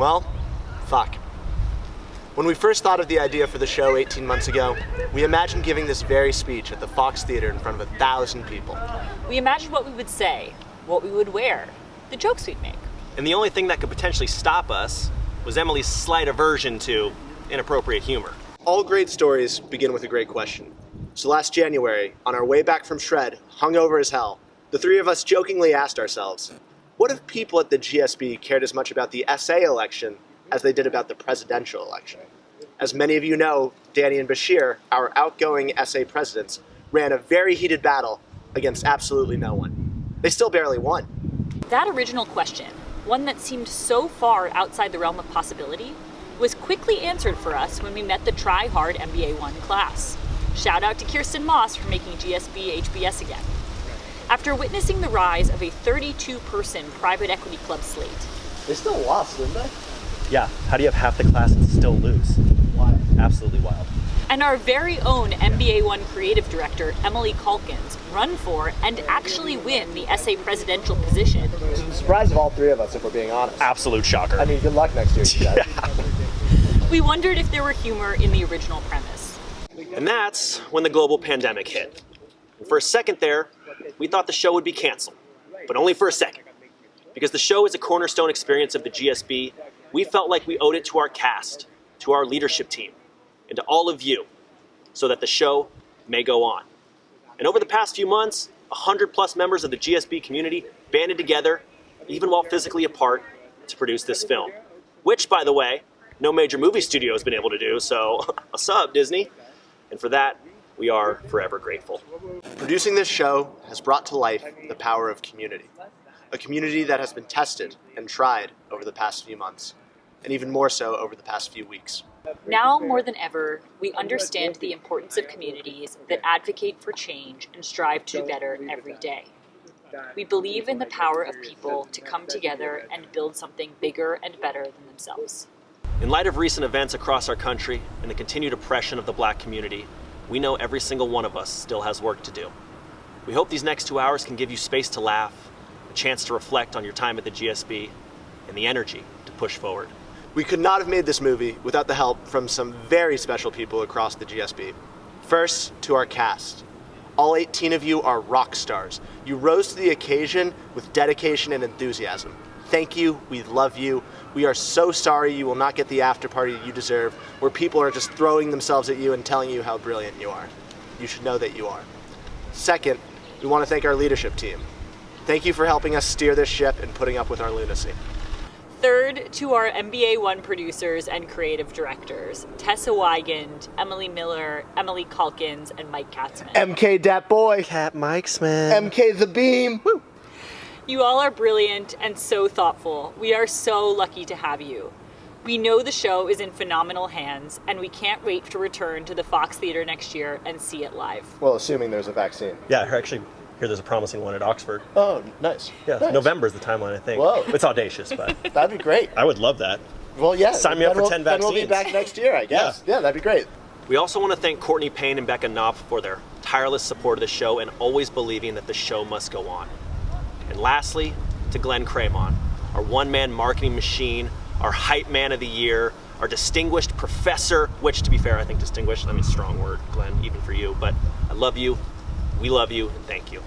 Well, fuck. When we first thought of the idea for the show 18 months ago, we imagined giving this very speech at the Fox Theater in front of 1,000 people. We imagined what we would say, what we would wear, the jokes we'd make. And the only thing that could potentially stop us was Emily's slight aversion to inappropriate humor. All great stories begin with a great question. So last January, on our way back from Shred, hungover as hell, the three of us jokingly asked ourselves, what if people at the GSB cared as much about the SA election as they did about the presidential election? As many of you know, Danny and Bashir, our outgoing SA presidents, ran a very heated battle against absolutely no one. They still barely won. That original question, one that seemed so far outside the realm of possibility, was quickly answered for us when we met the Try Hard MBA 1 class. Shout out to Kirsten Moss for making GSB HBS again. After witnessing the rise of a 32-person private equity club slate. They still lost, didn't they? Yeah, how do you have half the class and still lose? Wild. Absolutely wild. And our very own MBA 1 creative director, Emily Calkins, run for and actually win the SA presidential position. It's a surprise of all three of us, if we're being honest. Absolute shocker. I mean, good luck next year, you guys. We wondered if there were humor in the original premise. And that's when the global pandemic hit. And for a second there, we thought the show would be canceled. But only for a second. Because the show is a cornerstone experience of the GSB, we felt like we owed it to our cast, to our leadership team, and to all of you, so that the show may go on. And over the past few months, 100+ members of the GSB community banded together, even while physically apart, to produce this film. Which, by the way, no major movie studio has been able to do, so a sub, Disney. And for that, we are forever grateful. Producing this show has brought to life the power of community. A community that has been tested and tried over the past few months, and even more so over the past few weeks. Now more than ever, we understand the importance of communities that advocate for change and strive to do better every day. We believe in the power of people to come together and build something bigger and better than themselves. In light of recent events across our country and the continued oppression of the Black community, we know every single one of us still has work to do. We hope these next 2 hours can give you space to laugh, a chance to reflect on your time at the GSB, and the energy to push forward. We could not have made this movie without the help from some very special people across the GSB. First, to our cast. All 18 of you are rock stars. You rose to the occasion with dedication and enthusiasm. Thank you, we love you. We are so sorry you will not get the after party you deserve, where people are just throwing themselves at you and telling you how brilliant you are. You should know that you are. Second, we want to thank our leadership team. Thank you for helping us steer this ship and putting up with our lunacy. Third, to our MBA 1 producers and creative directors, Tessa Wiegand, Emily Miller, Emily Calkins, and Mike Katzman. MK Dat Boy. Cat Mike's man. MK The Beam. Woo. You all are brilliant and so thoughtful. We are so lucky to have you. We know the show is in phenomenal hands, and we can't wait to return to the Fox Theater next year and see it live. Well, assuming there's a vaccine. Yeah, actually, here there's a promising one at Oxford. Oh, nice. Yeah, nice. November's the timeline, I think. Whoa. It's audacious, but That'd be great. I would love that. Well, yeah. Sign me up for 10 Then we'll vaccines. be back next year, I guess. Yeah, that'd be great. We also want to thank Courtney Payne and Becca Knopf for their tireless support of the show and always believing that the show must go on. And lastly, to Glenn Cramon, our one-man marketing machine, our hype man of the year, our distinguished professor, which, to be fair, I think distinguished, I mean, strong word, Glenn, even for you, but I love you, we love you, and thank you.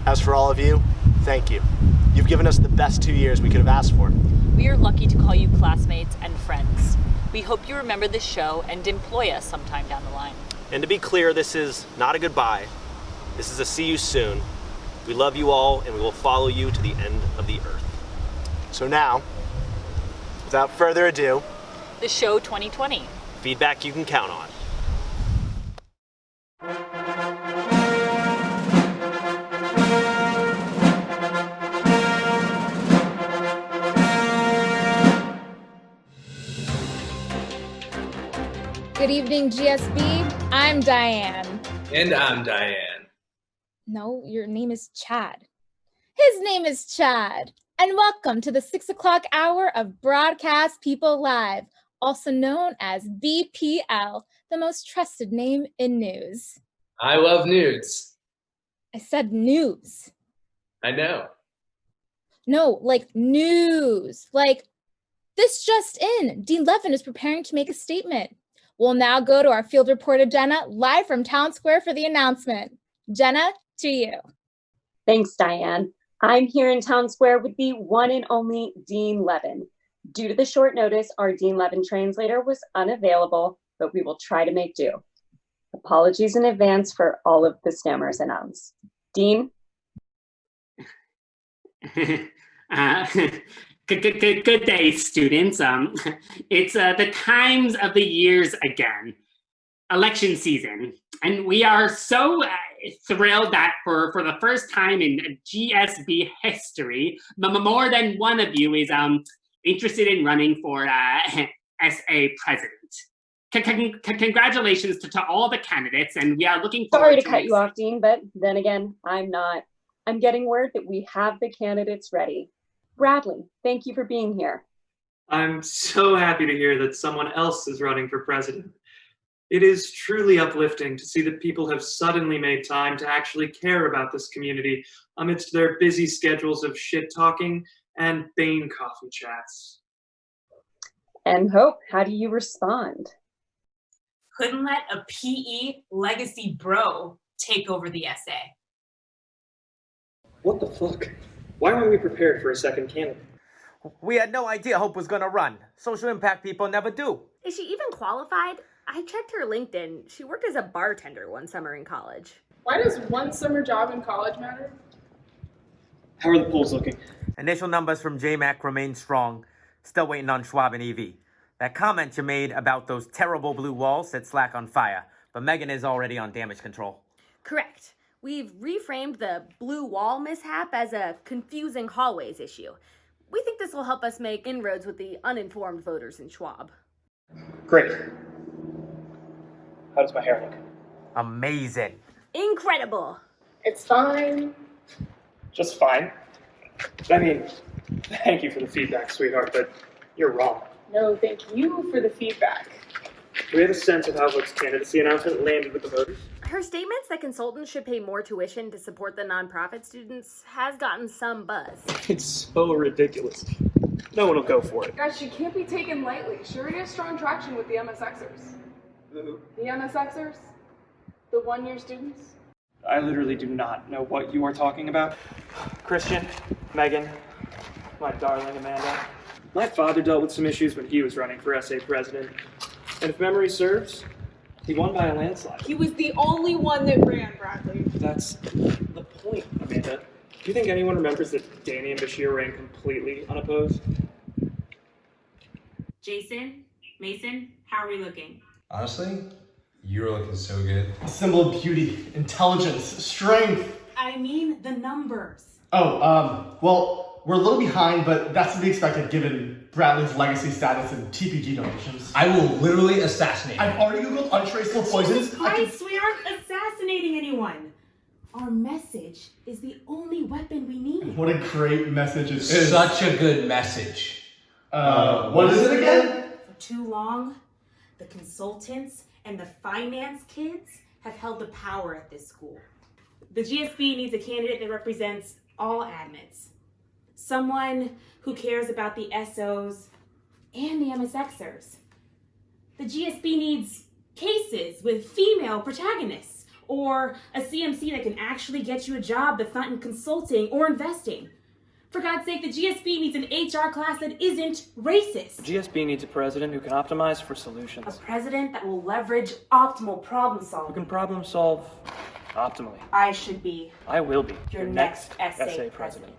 As for all of you, thank you. You've given us the best 2 years we could have asked for. We are lucky to call you classmates and friends. We hope you remember this show and employ us sometime down the line. And to be clear, this is not a goodbye. This is a see you soon. We love you all, and we will follow you to the end of the earth. So now, without further ado, The Show 2020. Feedback you can count on. Good evening, GSB. I'm Diane. And I'm Diane. No, your name is Chad. His name is Chad. And welcome to the 6 o'clock hour of Broadcast People Live, also known as BPL, the most trusted name in news. I love nudes. I said news. I know. No, like news. Like This just in, Dean Levin is preparing to make a statement. We'll now go to our field reporter, Jenna, live from Town Square for the announcement. Jenna, to you. Thanks, Diane. I'm here in Town Square with the one and only Dean Levin. Due to the short notice, our Dean Levin translator was unavailable, but we will try to make do. Apologies in advance for all of the stammers and ums. Dean? Good day, students. It's the times of the years again. Election season. And we are so thrilled that for the first time in GSB history, more than one of you is interested in running for SA president. Congratulations to all the candidates, and we are looking forward Sorry to cut you off, Dean, but then again, I'm not. I'm getting word that we have the candidates ready. Bradley, thank you for being here. I'm so happy to hear that someone else is running for president. It is truly uplifting to see that people have suddenly made time to actually care about this community amidst their busy schedules of shit-talking and Bane coffee chats. And Hope, how do you respond? Couldn't let a PE legacy bro take over the SA. What the fuck? Why weren't we prepared for a second candidate? We had no idea Hope was gonna run. Social impact people never do. Is she even qualified? I checked her LinkedIn. She worked as a bartender one summer in college. Why does one summer job in college matter? How are the polls looking? Initial numbers from JMAC remain strong. Still waiting on Schwab and EV. That comment you made about those terrible blue walls set Slack on fire, but Megan is already on damage control. Correct. We've reframed the blue wall mishap as a confusing hallways issue. We think this will help us make inroads with the uninformed voters in Schwab. Great. How does my hair look? Amazing. Incredible. It's fine. Just fine. I mean, thank you for the feedback, sweetheart, but you're wrong. No, thank you for the feedback. Do we have a sense of how Hope's candidacy announcement landed with the voters? Her statements that consultants should pay more tuition to support the nonprofit students has gotten some buzz. It's so ridiculous. No one will go for it. Guys, she can't be taken lightly. She already has strong traction with the MSXers. Who? The MSXers? The one-year students? I literally do not know what you are talking about. Christian, Megan, my darling Amanda. My father dealt with some issues when he was running for SA president. And if memory serves, he won by a landslide. He was the only one that ran, Bradley. That's the point, Amanda. Do you think anyone remembers that Danny and Bashir ran completely unopposed? Jason, Mason, how are we looking? Honestly, you're looking so good. A symbol of beauty, intelligence, strength. I mean the numbers. Well, we're a little behind, but that's to be expected given Bradley's legacy status and TPG donations. I will literally assassinate you. I've already Googled untraceable poisons. Christ, we aren't assassinating anyone. Our message is the only weapon we need. What a great message it is. Such a good message. What is it again? For too long, the consultants and the finance kids have held the power at this school. The GSB needs a candidate that represents all admits. Someone who cares about the SOs and the MSXers. The GSB needs cases with female protagonists, or a CMC that can actually get you a job that's not in consulting or investing. For God's sake, the GSB needs an HR class that isn't racist. The GSB needs a president who can optimize for solutions. A president that will leverage optimal problem solving. Who can problem solve optimally. I should be. I will be Your next SA president.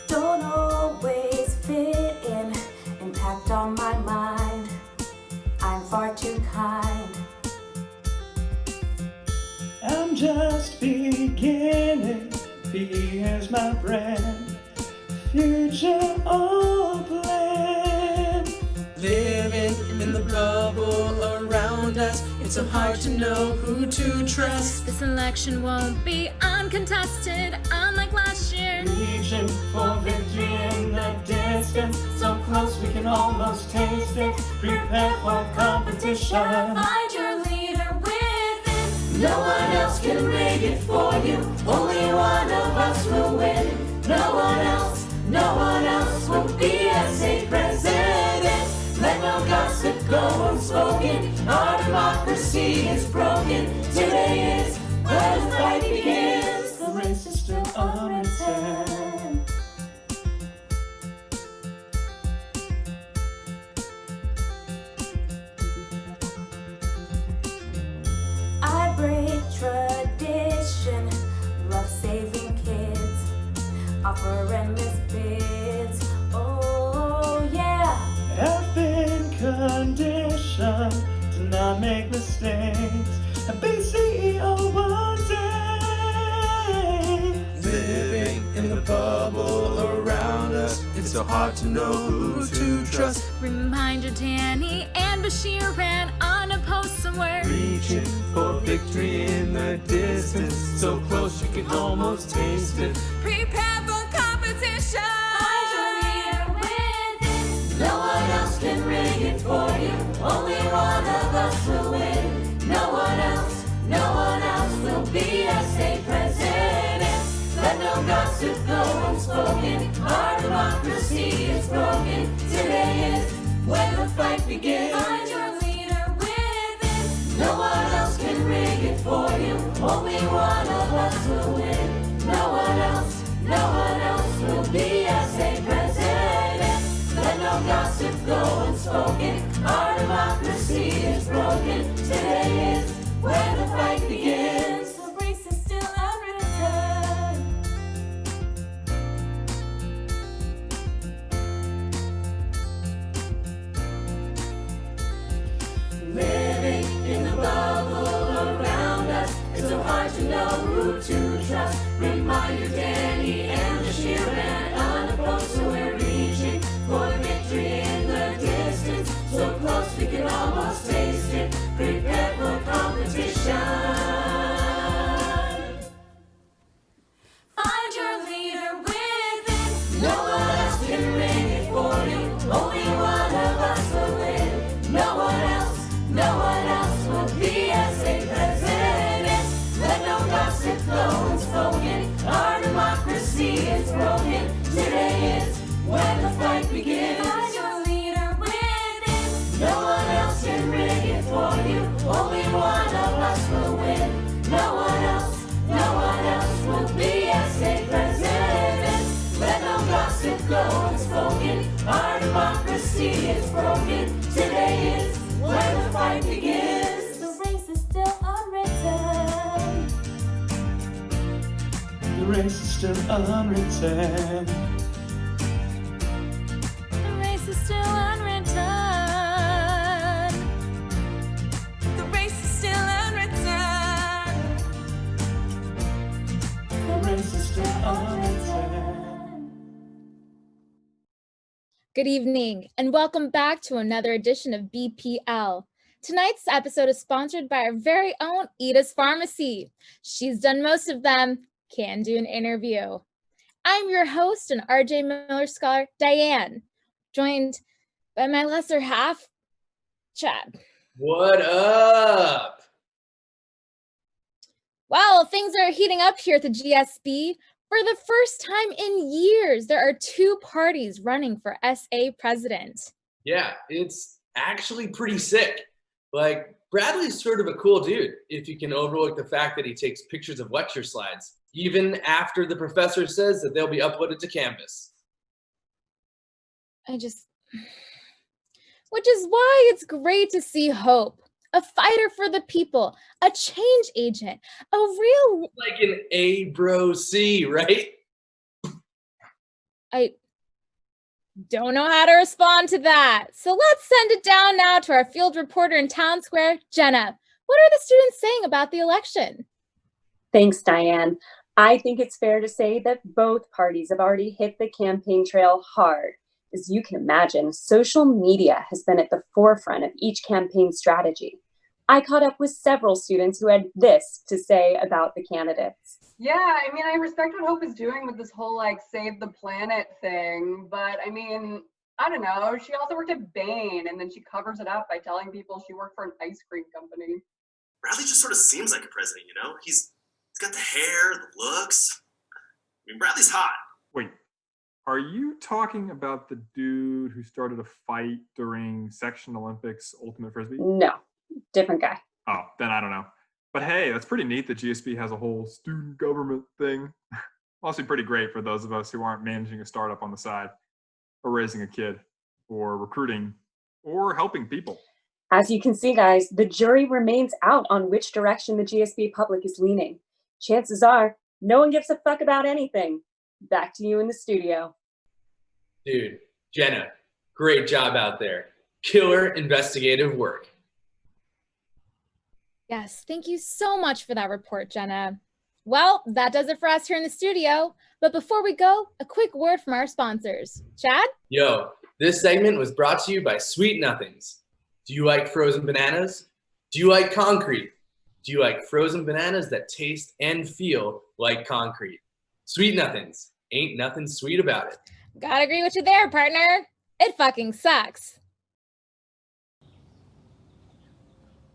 Don't always fit in, impact on my mind. I'm far too kind. I'm just beginning, B is my brand, future all planned. Living in the bubble around us, it's so hard to know who to trust. This election won't be uncontested, unlike last year. Reaching for victory in the distance, so close we can almost taste it. Prepare for competition. Find your leader within. No one else can rig it for you. Only one of us will win. No one else will be SA president. Let no gossip go unspoken. Our democracy is broken. Today is where the fight begins. The race is still unwritten. I break tradition, love saving kids, offer endless bids. Oh yeah. Have been conditioned to not make mistakes and be CEO one day. Living in the bubble around us, it's so hard to know who to trust. Reminder Danny and Bashir ran unopposed somewhere. Reaching for victory in the distance, so close you can almost taste it. Prepare for competition. Find your leader within. No one else can rig it for you. Only one of us will win. No one else will be SA president. Let no gossip go unspoken. Our democracy is broken. Today is where the fight begins. Find your leader within. No one else can rig it for you. Only one of us will win. No one else will be SA president. Let no gossip go unspoken. Our democracy is broken. Today is where the fight begins. The race is still unwritten. Living in the bubble around us, it's so hard to know who to trust. Reminder Danny and Bashir ran unopposed, so we're reaching for victory in the distance. So close we can almost taste it. Prepare for competition. Find your leader within. No one else can rig it for you. Only one of us will win. No one else will be SA president. Let no gossip go unspoken. Our democracy is broken. Today is where the fight begins. Find your leader within. No one else can rig it for you. Only one of us will win. No one else will be SA president. Let no gossip go unspoken. Our democracy is broken. Today is where the fight begins. The race is still unwritten. The race is still unwritten. The race is still unwritten. The race is still unwritten. The race is still unwritten. Good evening, and welcome back to another edition of BPL. Tonight's episode is sponsored by our very own Otis Pharmacy. She's done most of them, can do an interview. I'm your host and RJ Miller scholar, Diane, joined by my lesser half, Chad. What up? Well, things are heating up here at the GSB. For the first time in years, there are two parties running for SA president. Yeah, it's actually pretty sick. Like, Bradley's sort of a cool dude, if you can overlook the fact that he takes pictures of lecture slides, even after the professor says that they'll be uploaded to Canvas. Which is why it's great to see Hope, a fighter for the people, a change agent, a real... Like an A-bro-C, right? I don't know how to respond to that. So let's send it down now to our field reporter in Town Square, Jenna. What are the students saying about the election? Thanks, Diane. I think it's fair to say that both parties have already hit the campaign trail hard. As you can imagine, social media has been at the forefront of each campaign strategy. I caught up with several students who had this to say about the candidates. Yeah, I mean, I respect what Hope is doing with this whole like save the planet thing, but I mean, I don't know. She also worked at Bain, and then she covers it up by telling people she worked for an ice cream company. Bradley just sort of seems like a president, you know? He's got the hair, the looks. I mean, Bradley's hot. Wait, are you talking about the dude who started a fight during Section Olympics Ultimate Frisbee? No, different guy. Oh, then I don't know. But hey, that's pretty neat that GSB has a whole student government thing. Also pretty great for those of us who aren't managing a startup on the side, or raising a kid, or recruiting, or helping people. As you can see, guys, the jury remains out on which direction the GSB public is leaning. Chances are, no one gives a fuck about anything. Back to you in the studio. Dude, Jenna, great job out there. Killer investigative work. Yes, thank you so much for that report, Jenna. Well, that does it for us here in the studio. But before we go, a quick word from our sponsors. Chad? Yo, this segment was brought to you by Sweet Nothings. Do you like frozen bananas? Do you like concrete? Do you like frozen bananas that taste and feel like concrete? Sweet Nothings. Ain't nothing sweet about it. Gotta agree with you there, partner. It fucking sucks.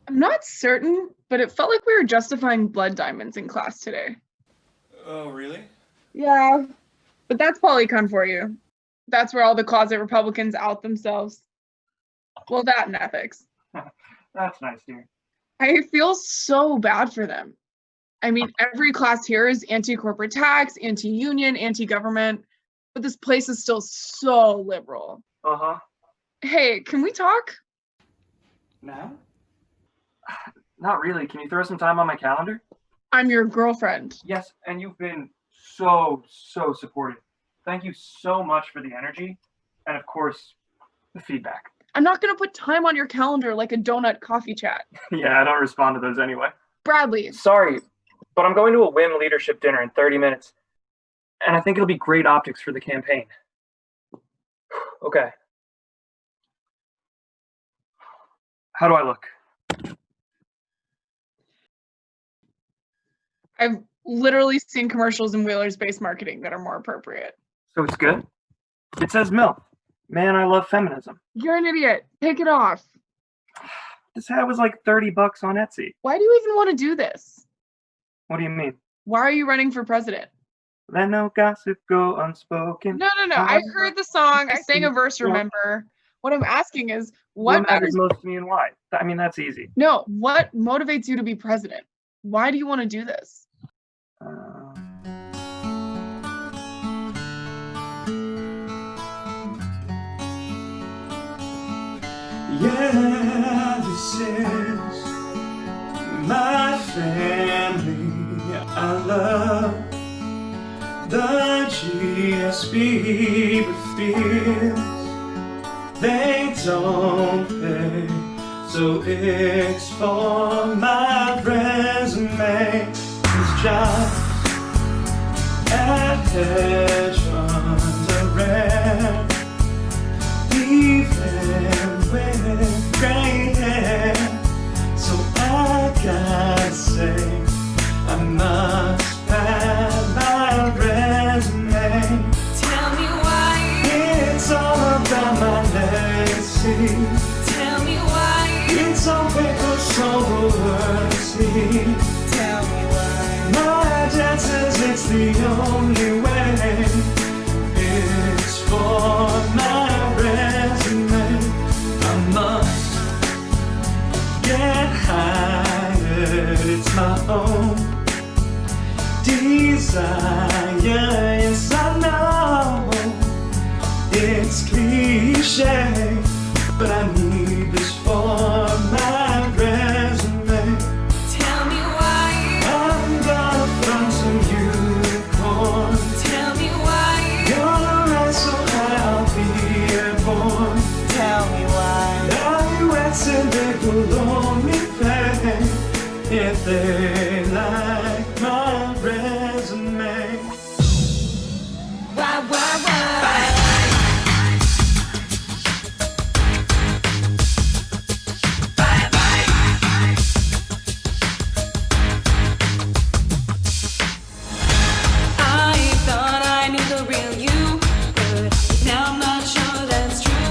I'm not certain, but it felt like we were justifying blood diamonds in class today. Oh, really? Yeah, but that's polycon for you. That's where all the closet Republicans out themselves. Well, that and ethics. That's nice, dear. I feel so bad for them. I mean, every class here is anti-corporate tax, anti-union, anti-government, but this place is still so liberal. Uh-huh. Hey, can we talk? Now? Not really. Can you throw some time on my calendar? I'm your girlfriend. Yes, and you've been so supportive. Thank you so much for the energy and, of course, the feedback. I'm not going to put time on your calendar like a donut coffee chat. Yeah, I don't respond to those anyway. Bradley. Sorry, but I'm going to a WIM leadership dinner in 30 minutes, and I think it'll be great optics for the campaign. Okay. How do I look? I've literally seen commercials in Wheeler's-based marketing that are more appropriate. So it's good? It says MILF. Man, I love feminism. You're an idiot. Take it off. This hat was like $30 on Etsy. Why do you even want to do this? What do you mean? Why are you running for president? Let no gossip go unspoken. No. I heard the song. I sang a verse, remember? What I'm asking is, what matters most to me and why? I mean, that's easy. No, what motivates you to be president? Why do you want to do this? Yeah, this is my family. I love the GSB, but feels they don't pay. So it's for my resume. This job at hedge funds are rare. Even with gray hair. So I gotta say, I must have my resume. Tell me why. It's all about my legacy. Tell me why. It's on paper, so the world see. Tell me why. My dad says it's the only way. It's for my resume. I must get hired. It's my own desire. Yes, I know it's cliche, but I need this for my resume. Tell me why. I'm gonna find some unicorn. Tell me why. Gonna rise so high I'll be airborne. Tell me why. Evaluates and they will only pay if they like my resume. Why? I thought I knew the real you, but now I'm not sure that's true.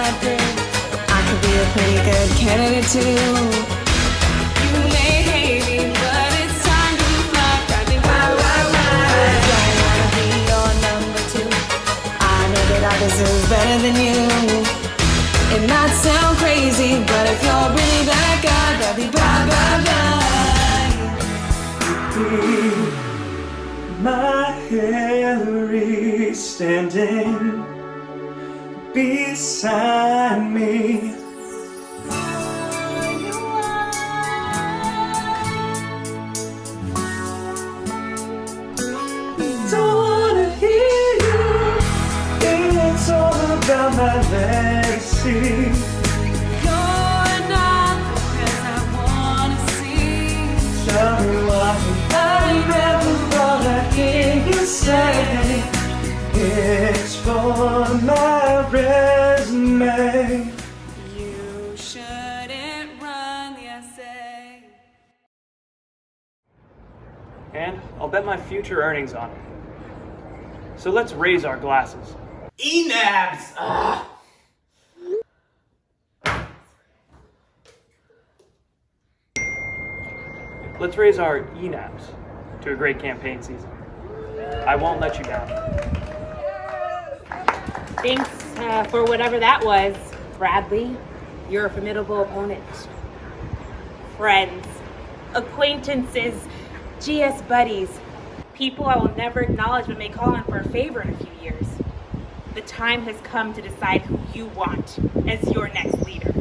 that good. I could be a pretty good candidate too. You may hate me, but it's time to fly. Bradley, right. Don't wanna be your number two. I know that I deserve better than you. It might sound crazy, but if you're really that guy, Bradley, bye. My Hillary standing beside me. Don't wanna hear you. It's all about my legacy. You're not the prince I wanna see. Tell me why I never thought I'd hear you say it's for my resume. You shouldn't run the essay. And I'll bet my future earnings on it. So let's raise our glasses. ENABs! Let's raise our ENABs to a great campaign season. I won't let you down. Thanks for whatever that was, Bradley. You're a formidable opponent. Friends, acquaintances, GS buddies, people I will never acknowledge but may call on for a favor in a few years. The time has come to decide who you want as your next leader.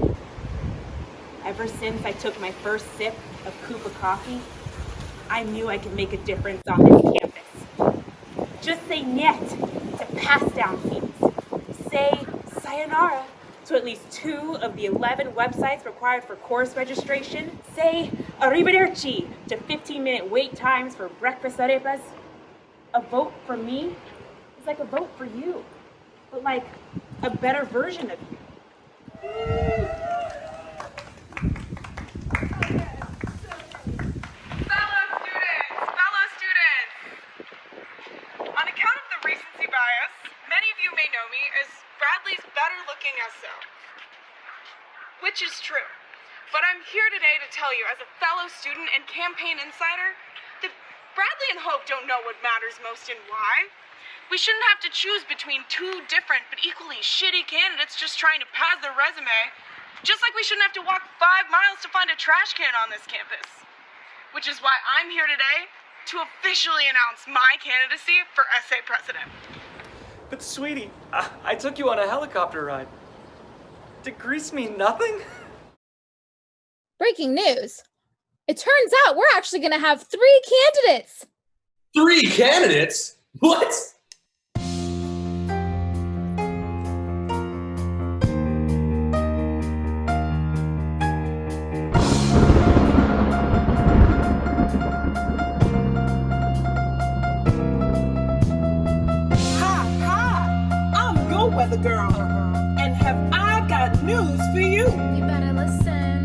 Ever since I took my first sip of Koopa coffee, I knew I could make a difference on this campus. Just say niet to pass down fees. Say sayonara to at least 2 of the 11 websites required for course registration. Say arrivederci to 15-minute wait times for breakfast arepas. A vote for me is like a vote for you, but like a better version of you. Fellow students! On account of the recency bias, many of you may know me as Bradley's better-looking SO. Which is true. But I'm here today to tell you, as a fellow student and campaign insider, that Bradley and Hope don't know what matters most and why. We shouldn't have to choose between 2 different but equally shitty candidates just trying to pad their resume. Just like we shouldn't have to walk 5 miles to find a trash can on this campus. Which is why I'm here today to officially announce my candidacy for SA president. But sweetie, I took you on a helicopter ride. Did Greece mean nothing? Breaking news. It turns out we're actually going to have 3 candidates. 3 candidates? What? I'm your weather girl. And have I got news for you? You better listen.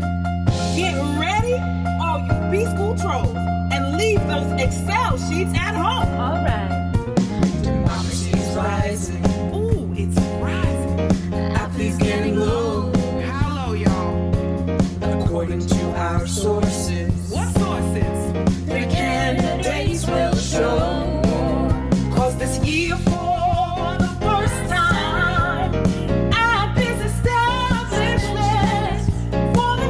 Get ready, all you B-School trolls, and leave those Excel sheets at home. All right. Democracy's rising. Ooh, it's rising. Apple's getting low. How low, y'all? According to our sources. What sources? 3 candidates will show. 'Cause this year for the first time at this establishment, for the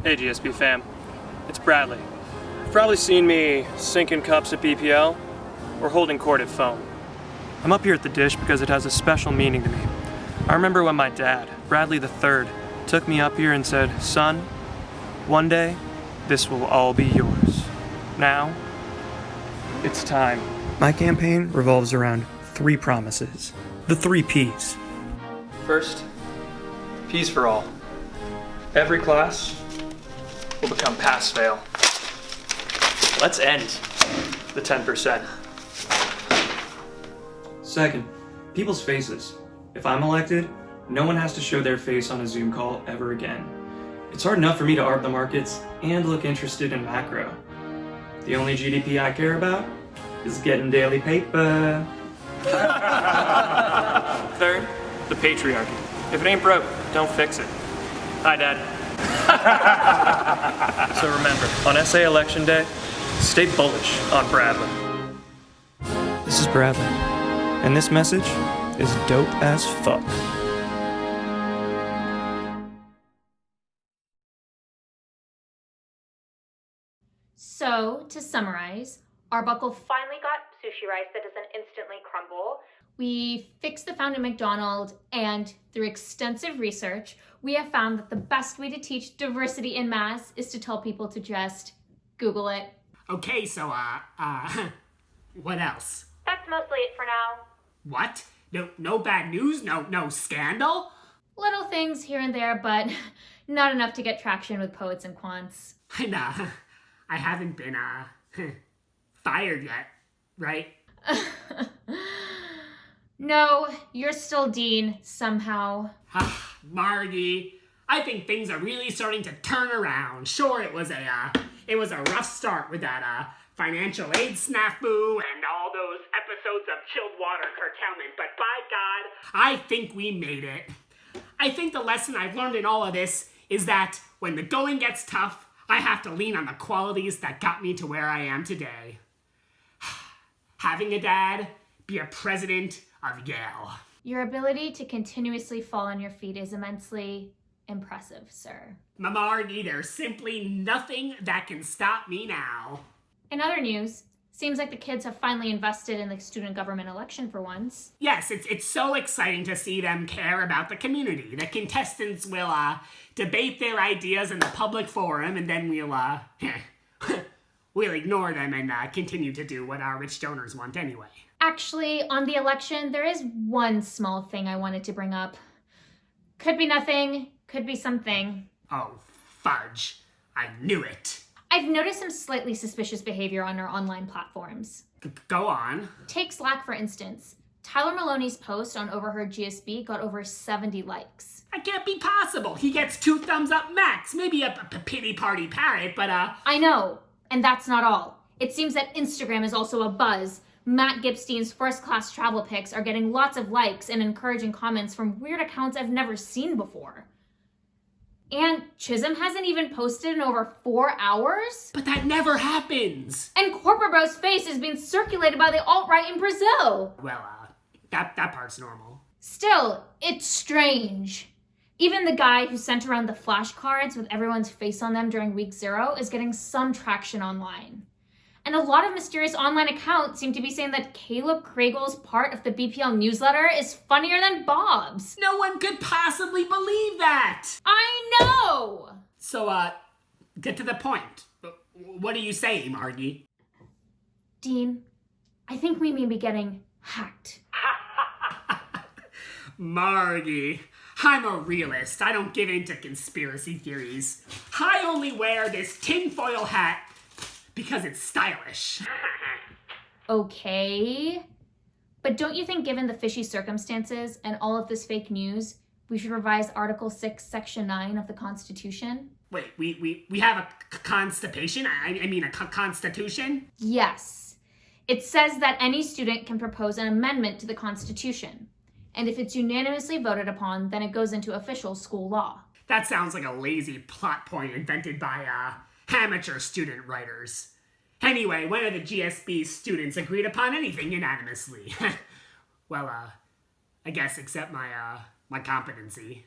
Hey GSB fam, it's Bradley. You've probably seen me sinking cups at BPL or holding court at foam. I'm up here at the dish because it has a special meaning to me. I remember when my dad, Bradley III, took me up here and said, "Son, one day this will all be yours." Now, it's time. My campaign revolves around 3 promises. The 3 P's. First, P's for all. Every class will become pass-fail. Let's end the 10%. Second, people's faces. If I'm elected, no one has to show their face on a Zoom call ever again. It's hard enough for me to art the markets and look interested in macro. The only GDP I care about is getting daily paper. Third, the patriarchy. If it ain't broke, don't fix it. Hi, Dad. So remember, on SA Election Day, stay bullish on Bradley. This is Bradley, and this message is dope as fuck. So, to summarize, Arbuckle finally got sushi rice that doesn't instantly crumble. We fixed the fountain McDonald, and through extensive research, we have found that the best way to teach diversity in mass is to tell people to just Google it. Okay, so, what else? That's mostly it for now. What? No bad news? No scandal? Little things here and there, but not enough to get traction with poets and quants. Nah, I haven't been, fired yet, right? No, you're still dean, somehow. Margie, I think things are really starting to turn around. Sure, it was a rough start with that, financial aid snafu and all those episodes of chilled water curtailment, but by God, I think we made it. I think the lesson I've learned in all of this is that when the going gets tough, I have to lean on the qualities that got me to where I am today. Having a dad, be a president of Yale. Your ability to continuously fall on your feet is immensely impressive, sir. Margie, there's simply nothing that can stop me now. In other news, seems like the kids have finally invested in the student government election for once. Yes, it's so exciting to see them care about the community. The contestants will debate their ideas in the public forum, and then we'll ignore them and continue to do what our rich donors want anyway. Actually, on the election, there is one small thing I wanted to bring up. Could be nothing, could be something. Oh, fudge. I knew it. I've noticed some slightly suspicious behavior on our online platforms. Go on. Take Slack, for instance. Tyler Maloney's post on Overheard GSB got over 70 likes. That can't be possible. He gets 2 thumbs up max. Maybe a pity party parrot, but I know, and that's not all. It seems that Instagram is also a buzz. Matt Gipstein's first-class travel pics are getting lots of likes and encouraging comments from weird accounts I've never seen before. And Chisholm hasn't even posted in over 4 hours? But that never happens! And Corporate Bro's face is being circulated by the alt-right in Brazil! Well, that part's normal. Still, it's strange. Even the guy who sent around the flashcards with everyone's face on them during week 0 is getting some traction online. And a lot of mysterious online accounts seem to be saying that Caleb Kragel's part of the BPL newsletter is funnier than Bob's. No one could possibly believe that! I know! So, get to the point. What are you saying, Margie? Dean, I think we may be getting hacked. Margie, I'm a realist. I don't give in to conspiracy theories. I only wear this tinfoil hat because it's stylish. Okay. But don't you think, given the fishy circumstances and all of this fake news, we should revise Article 6, Section 9 of the Constitution? Wait, we have a constipation? I mean a constitution? Yes. It says that any student can propose an amendment to the Constitution. And if it's unanimously voted upon, then it goes into official school law. That sounds like a lazy plot point invented by, amateur student writers. Anyway, when are the GSB students agreed upon anything unanimously? Well, I guess except my competency.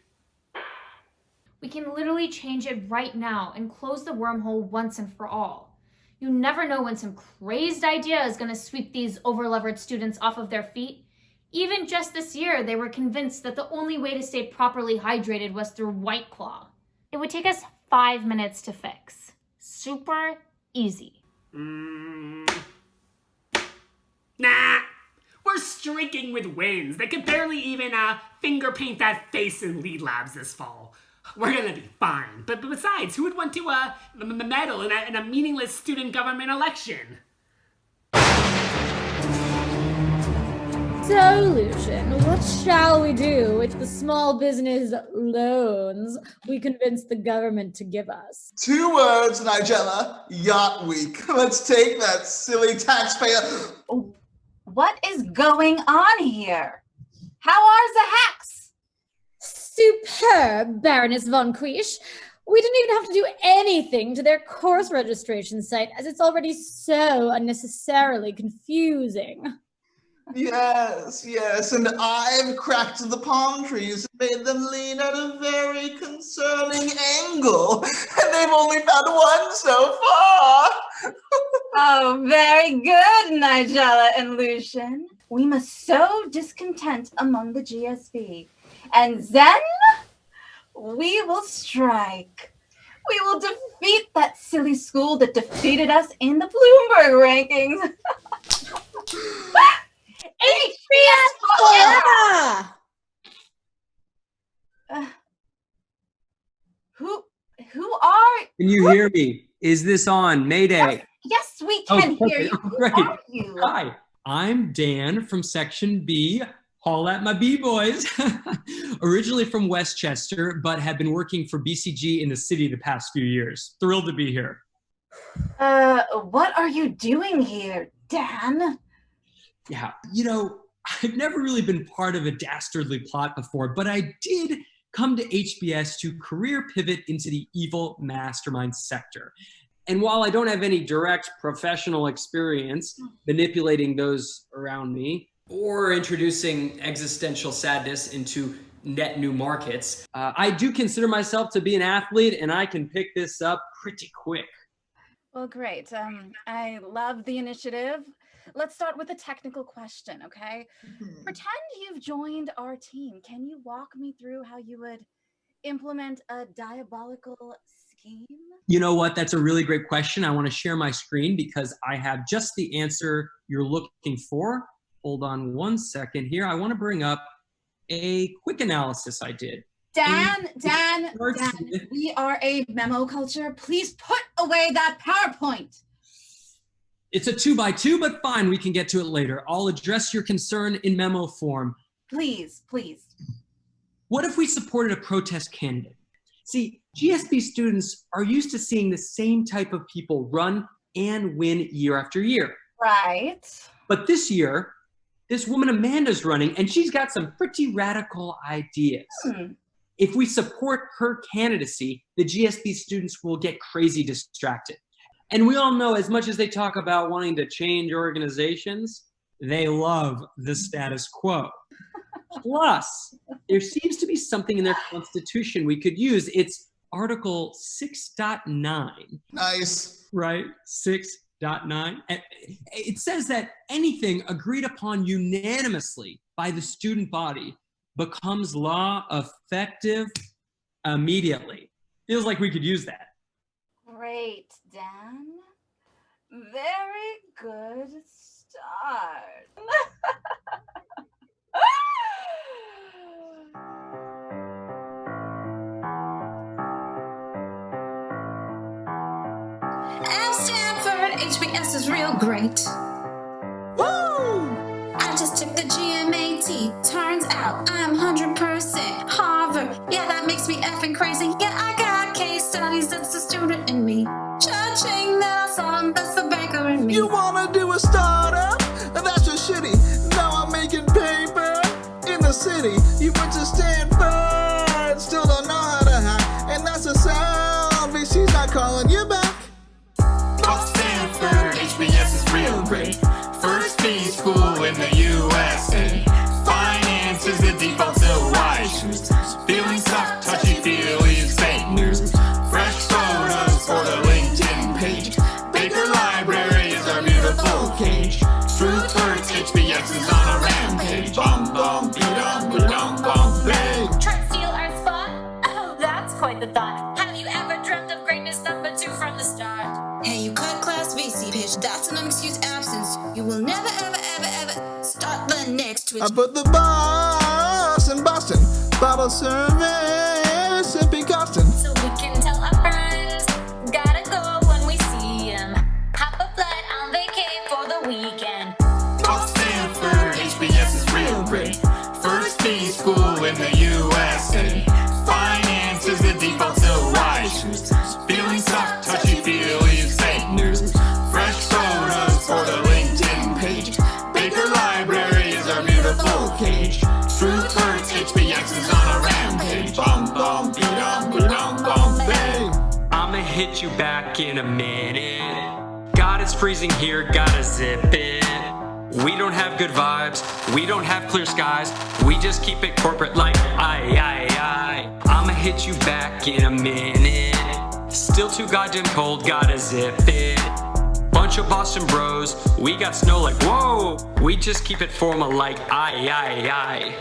We can literally change it right now and close the wormhole once and for all. You never know when some crazed idea is going to sweep these over-leveraged students off of their feet. Even just this year, they were convinced that the only way to stay properly hydrated was through White Claw. It would take us 5 minutes to fix. Super easy. Nah, we're streaking with wins. They could barely even finger paint that face in Lead Labs this fall. We're gonna be fine. But besides, who would want to meddle in a meaningless student government election? Solution. What shall we do with the small business loans we convinced the government to give us? 2 words, Nigella. Yacht Week. Let's take that silly taxpayer. What is going on here? How are the hacks? Superb, Baroness von Quish. We didn't even have to do anything to their course registration site, as it's already so unnecessarily confusing. Yes, and I've cracked the palm trees and made them lean at a very concerning angle, and they've only found one so far. Oh, very good, Nigella and Lucian. We must sow discontent among the GSB, and then we will strike. We will defeat that silly school that defeated us in the Bloomberg rankings. HBS forever! Who are? Can you hear me? Is this on? Mayday. Yes, we can hear you. Oh, Who great. are you? Hi, I'm Dan from Section B. Haul at my B-boys. Originally from Westchester, but have been working for BCG in the city the past few years. Thrilled to be here. What are you doing here, Dan? Yeah, I've never really been part of a dastardly plot before, but I did come to HBS to career pivot into the evil mastermind sector. And while I don't have any direct professional experience manipulating those around me or introducing existential sadness into net new markets, I do consider myself to be an athlete, and I can pick this up pretty quick. Well, great. I love the initiative. Let's start with a technical question, okay? Pretend you've joined our team. Can you walk me through how you would implement a diabolical scheme? You know what? That's a really great question. I want to share my screen because I have just the answer you're looking for. Hold on one second here. I want to bring up a quick analysis I did. Dan, we are a memo culture. Please put away that PowerPoint. It's a 2x2, but fine, we can get to it later. I'll address your concern in memo form. Please. What if we supported a protest candidate? See, GSB students are used to seeing the same type of people run and win year after year. Right. But this year, this woman Amanda's running, and she's got some pretty radical ideas. If we support her candidacy, the GSB students will get crazy distracted. And we all know, as much as they talk about wanting to change organizations, they love the status quo. Plus, there seems to be something in their constitution we could use. It's Article 6.9. Nice. Right? 6.9. It says that anything agreed upon unanimously by the student body becomes law effective immediately. Feels like we could use that. Great, Dan. Very good start. F Stanford, HBS is real great. Woo! I just took the GMAT. Turns out I'm 100% Harvard. Yeah, that makes me effing crazy. Yeah, I got case studies. That's the student in me. Judging that I saw him, that's the banker in me. You wanna do a startup? That's just shitty. Now I'm making paper in the city. You went to Stanford, still don't know how to hack. And that's a sound, VC's not calling you back. Fuck Stanford, HBS is real great. First B school in the USA. Finance is the default, so why choose? Feeling stuck, touchy-feely is fake. I put the boss in Boston. Bottle service in Boston. So we can tell our friends, gotta go when we see him. Hop a flight on vacay for the weekend. Off Stanford, HBS is real great. First B school in the USA. Finance is the default, so why choose? Feeling stuck, touchy-feely is fake news. Fresh photos for the LinkedIn page. Baker Library is our beautiful cage. Truth hurts, HBS is on a rampage. Bum, bum, be-dum, be-dum, bum, bang. I'ma hit you back in a minute. God, it's freezing here, gotta zip it. We don't have good vibes, we don't have clear skies. We just keep it corporate like aye. I'ma hit you back in a minute. Still too goddamn cold, gotta zip it. Bunch of Boston bros, we got snow like whoa. We just keep it formal like aye.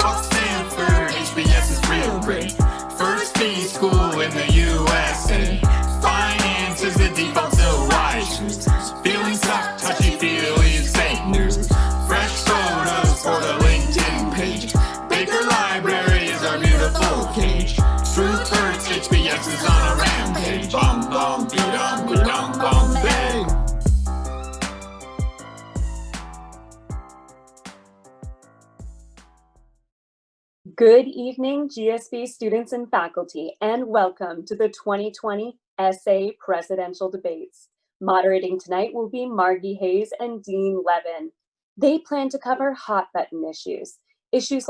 Off Stanford, HBS is real great. First B school in the USA. Finance is the default, so why choose? Feeling stuck, touchy-feely is fake news. Fresh photos for the LinkedIn page. Baker Library is our beautiful cage. Truth hurts, HBS is on a rampage. Bum, bum, be-dum, be-dum, bum, bang. Good evening, GSB students and faculty, and welcome to the 2020 SA Presidential Debates. Moderating tonight will be Margie Hayes and Dean Levin. They plan to cover hot-button issues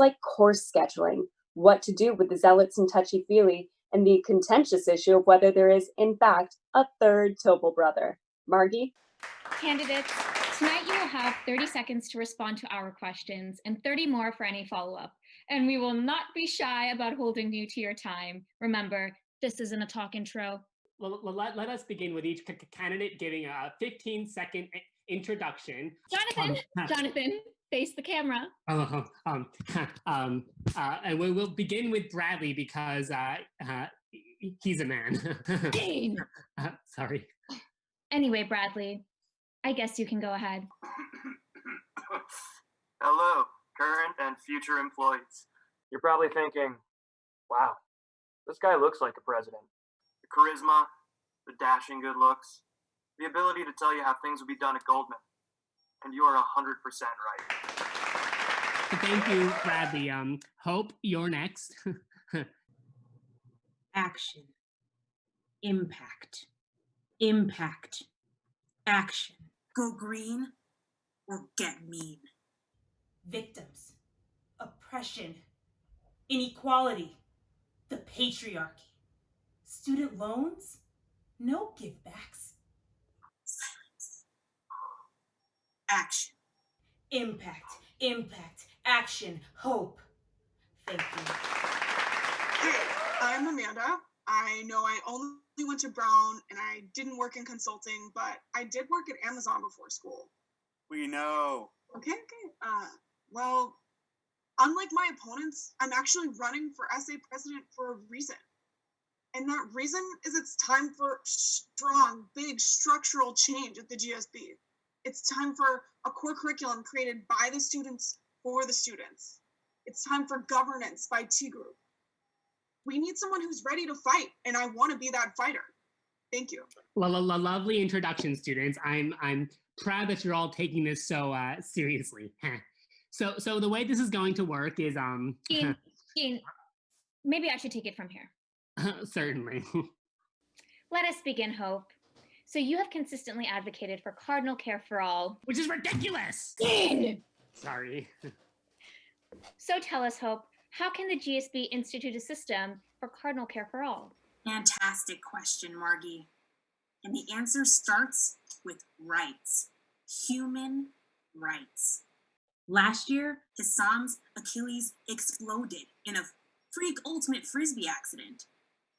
like course scheduling, what to do with the zealots and touchy-feely, and the contentious issue of whether there is, in fact, a third Tobel brother. Margie? Candidates, tonight you will have 30 seconds to respond to our questions and 30 more for any follow-up. And we will not be shy about holding you to your time. Remember, this isn't a talk intro. Well, let us begin with each candidate giving a 15-second introduction. Jonathan, face the camera. And we'll begin with Bradley because he's a man. Dean! Sorry. Anyway, Bradley, I guess you can go ahead. Hello, current and future employees. You're probably thinking, wow, this guy looks like a president. The charisma, the dashing good looks, the ability to tell you how things would be done at Goldman. And you are 100% right. Thank you, Bradley. Hope, you're next. Action. Impact. Impact. Action. Go green or get mean. Victims. Oppression. Inequality. The patriarchy. Student loans. No givebacks. Silence. Action. Impact. Impact. Action. Hope. Thank you. Hey, I'm Amanda. I know I only went to Brown and I didn't work in consulting, but I did work at Amazon before school. We know. Okay. Well, unlike my opponents, I'm actually running for SA president for a reason. And that reason is it's time for strong, big structural change at the GSB. It's time for a core curriculum created by the students for the students. It's time for governance by T Group. We need someone who's ready to fight, and I want to be that fighter. Thank you. Lovely introduction, students. I'm proud that you're all taking this so seriously. So the way this is going to work is Dean, maybe I should take it from here. Certainly. Let us begin, Hope. So you have consistently advocated for cardinal care for all, which is ridiculous. Dean! Sorry. So tell us, Hope, how can the GSB institute a system for cardinal care for all? Fantastic question, Margie. And the answer starts with rights. Human rights. Last year, Hissam's Achilles exploded in a freak ultimate frisbee accident.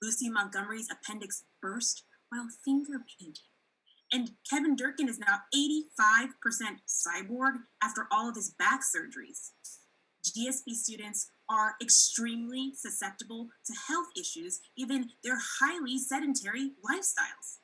Lucy Montgomery's appendix burst while finger painting. And Kevin Durkin is now 85% cyborg after all of his back surgeries. GSB students are extremely susceptible to health issues given their highly sedentary lifestyles.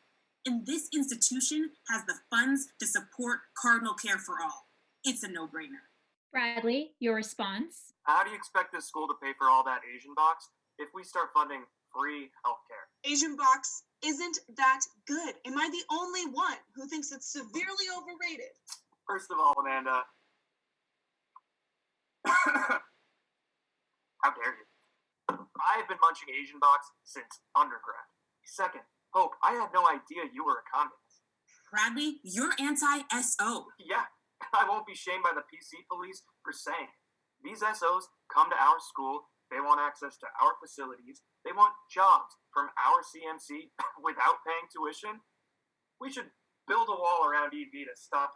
And this institution has the funds to support cardinal care for all. It's a no-brainer. Bradley, your response? How do you expect this school to pay for all that Asian box if we start funding free healthcare? Asian box isn't that good. Am I the only one who thinks it's severely overrated? First of all, Amanda, how dare you? I have been munching Asian box since undergrad. Second, Hope, I had no idea you were a communist. Bradley, you're anti-SO. Yeah, I won't be shamed by the PC police for saying it. These SOs come to our school, they want access to our facilities, they want jobs from our CMC without paying tuition. We should build a wall around EV to stop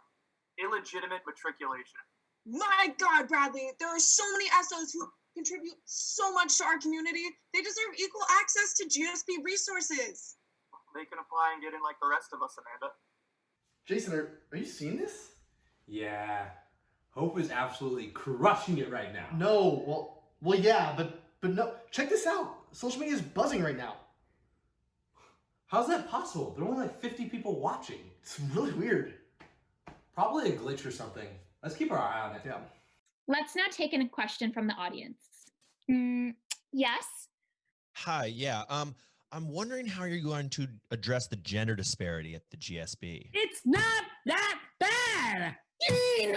illegitimate matriculation. My God, Bradley, there are so many SOs who contribute so much to our community. They deserve equal access to GSB resources. They can apply and get in like the rest of us, Amanda. Jason, are you seeing this? Yeah. Hope is absolutely crushing it right now. No, well, yeah, but no. Check this out. Social media is buzzing right now. How's that possible? There are only like 50 people watching. It's really weird. Probably a glitch or something. Let's keep our eye on it. Yeah. Let's now take in a question from the audience. Yes? Hi, yeah. I'm wondering how you're going to address the gender disparity at the GSB. It's not that bad. Please.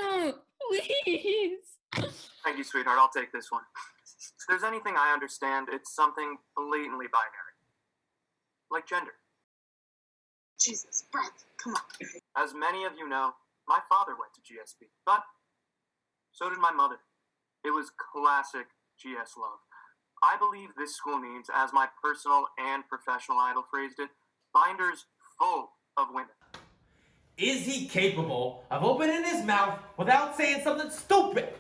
Thank you, sweetheart. I'll take this one. If there's anything I understand, it's something blatantly binary. Like gender. Jesus, Brad, come on. As many of you know, my father went to GSB, but so did my mother. It was classic GS love. I believe this school needs, as my personal and professional idol phrased it, binders full of women. Is he capable of opening his mouth without saying something stupid?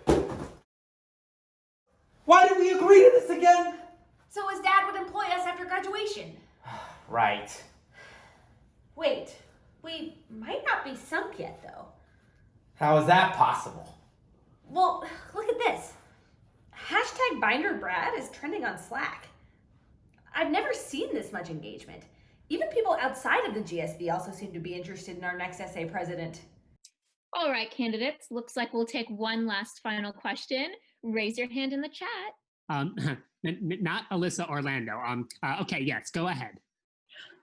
Why did we agree to this again? So his dad would employ us after graduation. Right. Wait, we might not be sunk yet, though. How is that possible? Well, look at this. #BinderBrad is trending on Slack. I've never seen this much engagement. Even people outside of the GSB also seem to be interested in our next SA president. All right, candidates. Looks like we'll take one last final question. Raise your hand in the chat. Not Alyssa Orlando. Okay, yes, go ahead.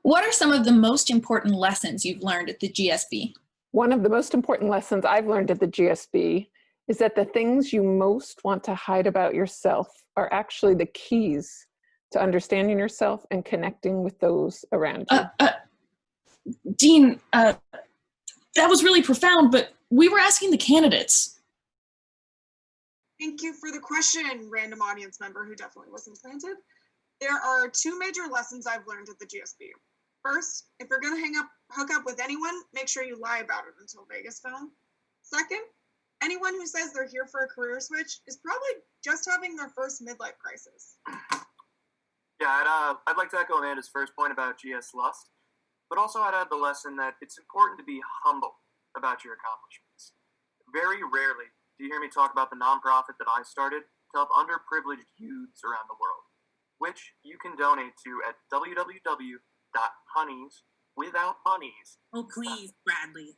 What are some of the most important lessons you've learned at the GSB? One of the most important lessons I've learned at the GSB is that the things you most want to hide about yourself are actually the keys to understanding yourself and connecting with those around you. Dean, that was really profound, but we were asking the candidates. Thank you for the question, random audience member who definitely wasn't planted. There are two major lessons I've learned at the GSB. First, if you're gonna hook up with anyone, make sure you lie about it until Vegas film. Second, anyone who says they're here for a career switch is probably just having their first midlife crisis. Yeah, I'd like to echo Amanda's first point about GS lust, but also I'd add the lesson that it's important to be humble about your accomplishments. Very rarely do you hear me talk about the nonprofit that I started to help underprivileged youths around the world, which you can donate to at www.honeyswithouthoneys. Oh, please, Bradley.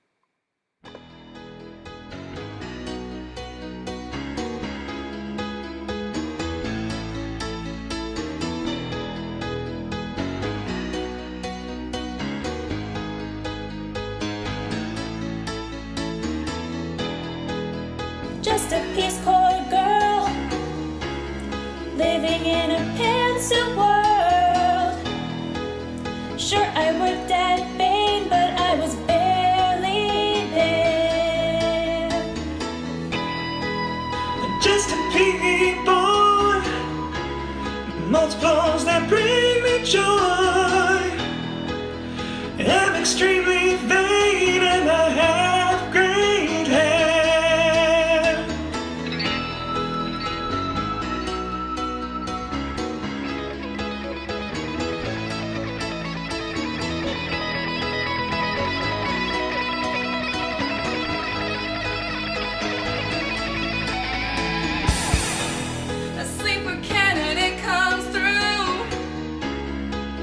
Just a Peace Corps girl, living in a pantsuit world. Sure, I worked at Bain, but I was barely there. Just a people, multiples that bring me joy. I'm extremely vain and I have great hair. A sleeper candidate comes through.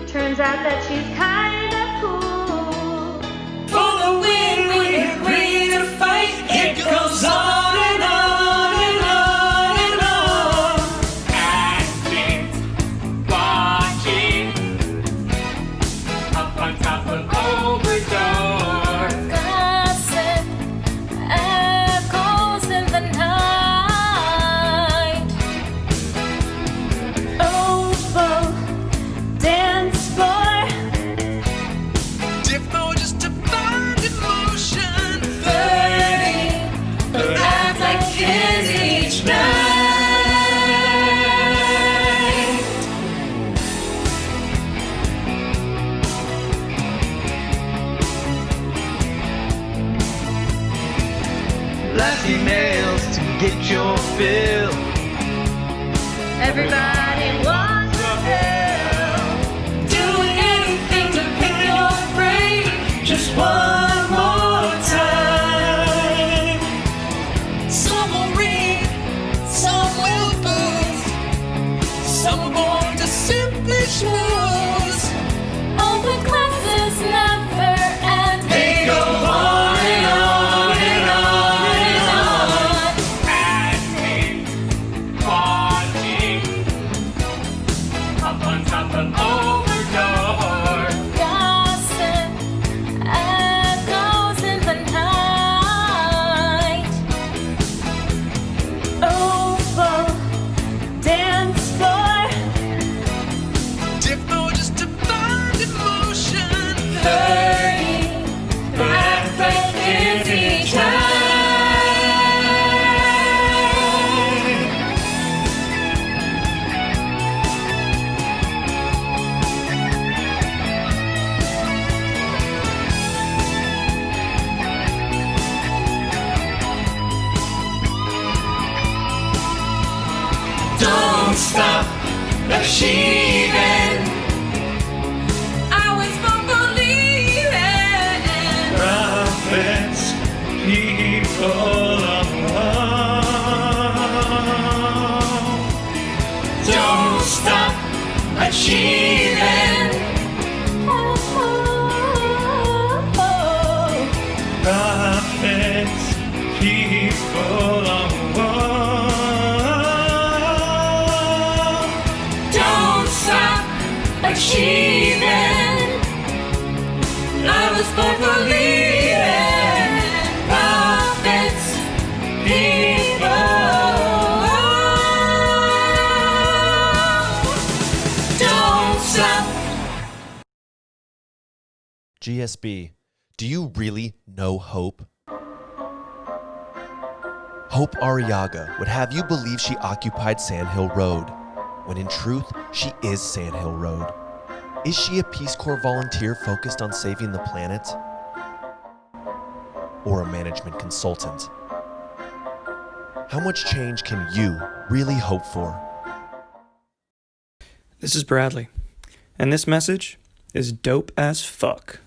Turns out that she's kinda cool. For the win, we agree to fight. It goes on and on over door. Gossip echoes in the night. Oval dance floor. Diffo just to find emotion. 30, but act like kids each night. Last emails to get your fill. Everybody wants a pill. Doing anything to pick your brain. Just one more time. Some will read, some will boost. Some are born to simply schmooze. Open classes never end. They go on and on and on and on. Admin, watching, up on top of overdoor. Gossip echoes in the night. Oval dance floor. Diffo just to find emotion. 30, act like kids each time. Don't stop achieving. I was born believing. Prophets, people alone. Don't stop achieving. Prophets, people alone. Don't stop achieving. I was born believing. Prophets, people. Don't stop. GSB, do you really know Hope? Hope Arriaga would have you believe she occupied Sandhill Road, when in truth, she is Sandhill Road. Is she a Peace Corps volunteer focused on saving the planet? Or a management consultant? How much change can you really hope for? This is Bradley, and this message is dope as fuck.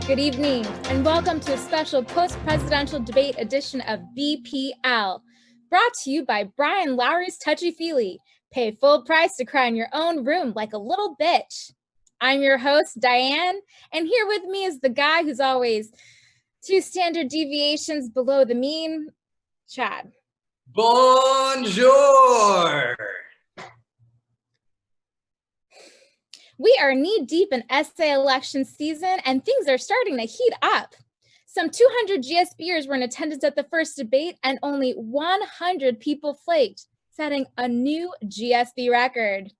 Good evening, and welcome to a special post-presidential debate edition of BPL, brought to you by Brian Lowry's Touchy Feely. Pay full price to cry in your own room like a little bitch. I'm your host, Diane, and here with me is the guy who's always 2 standard deviations below the mean, Chad. Bonjour! We are knee-deep in essay election season, and things are starting to heat up. Some 200 GSBers were in attendance at the first debate, and only 100 people flaked, setting a new GSB record.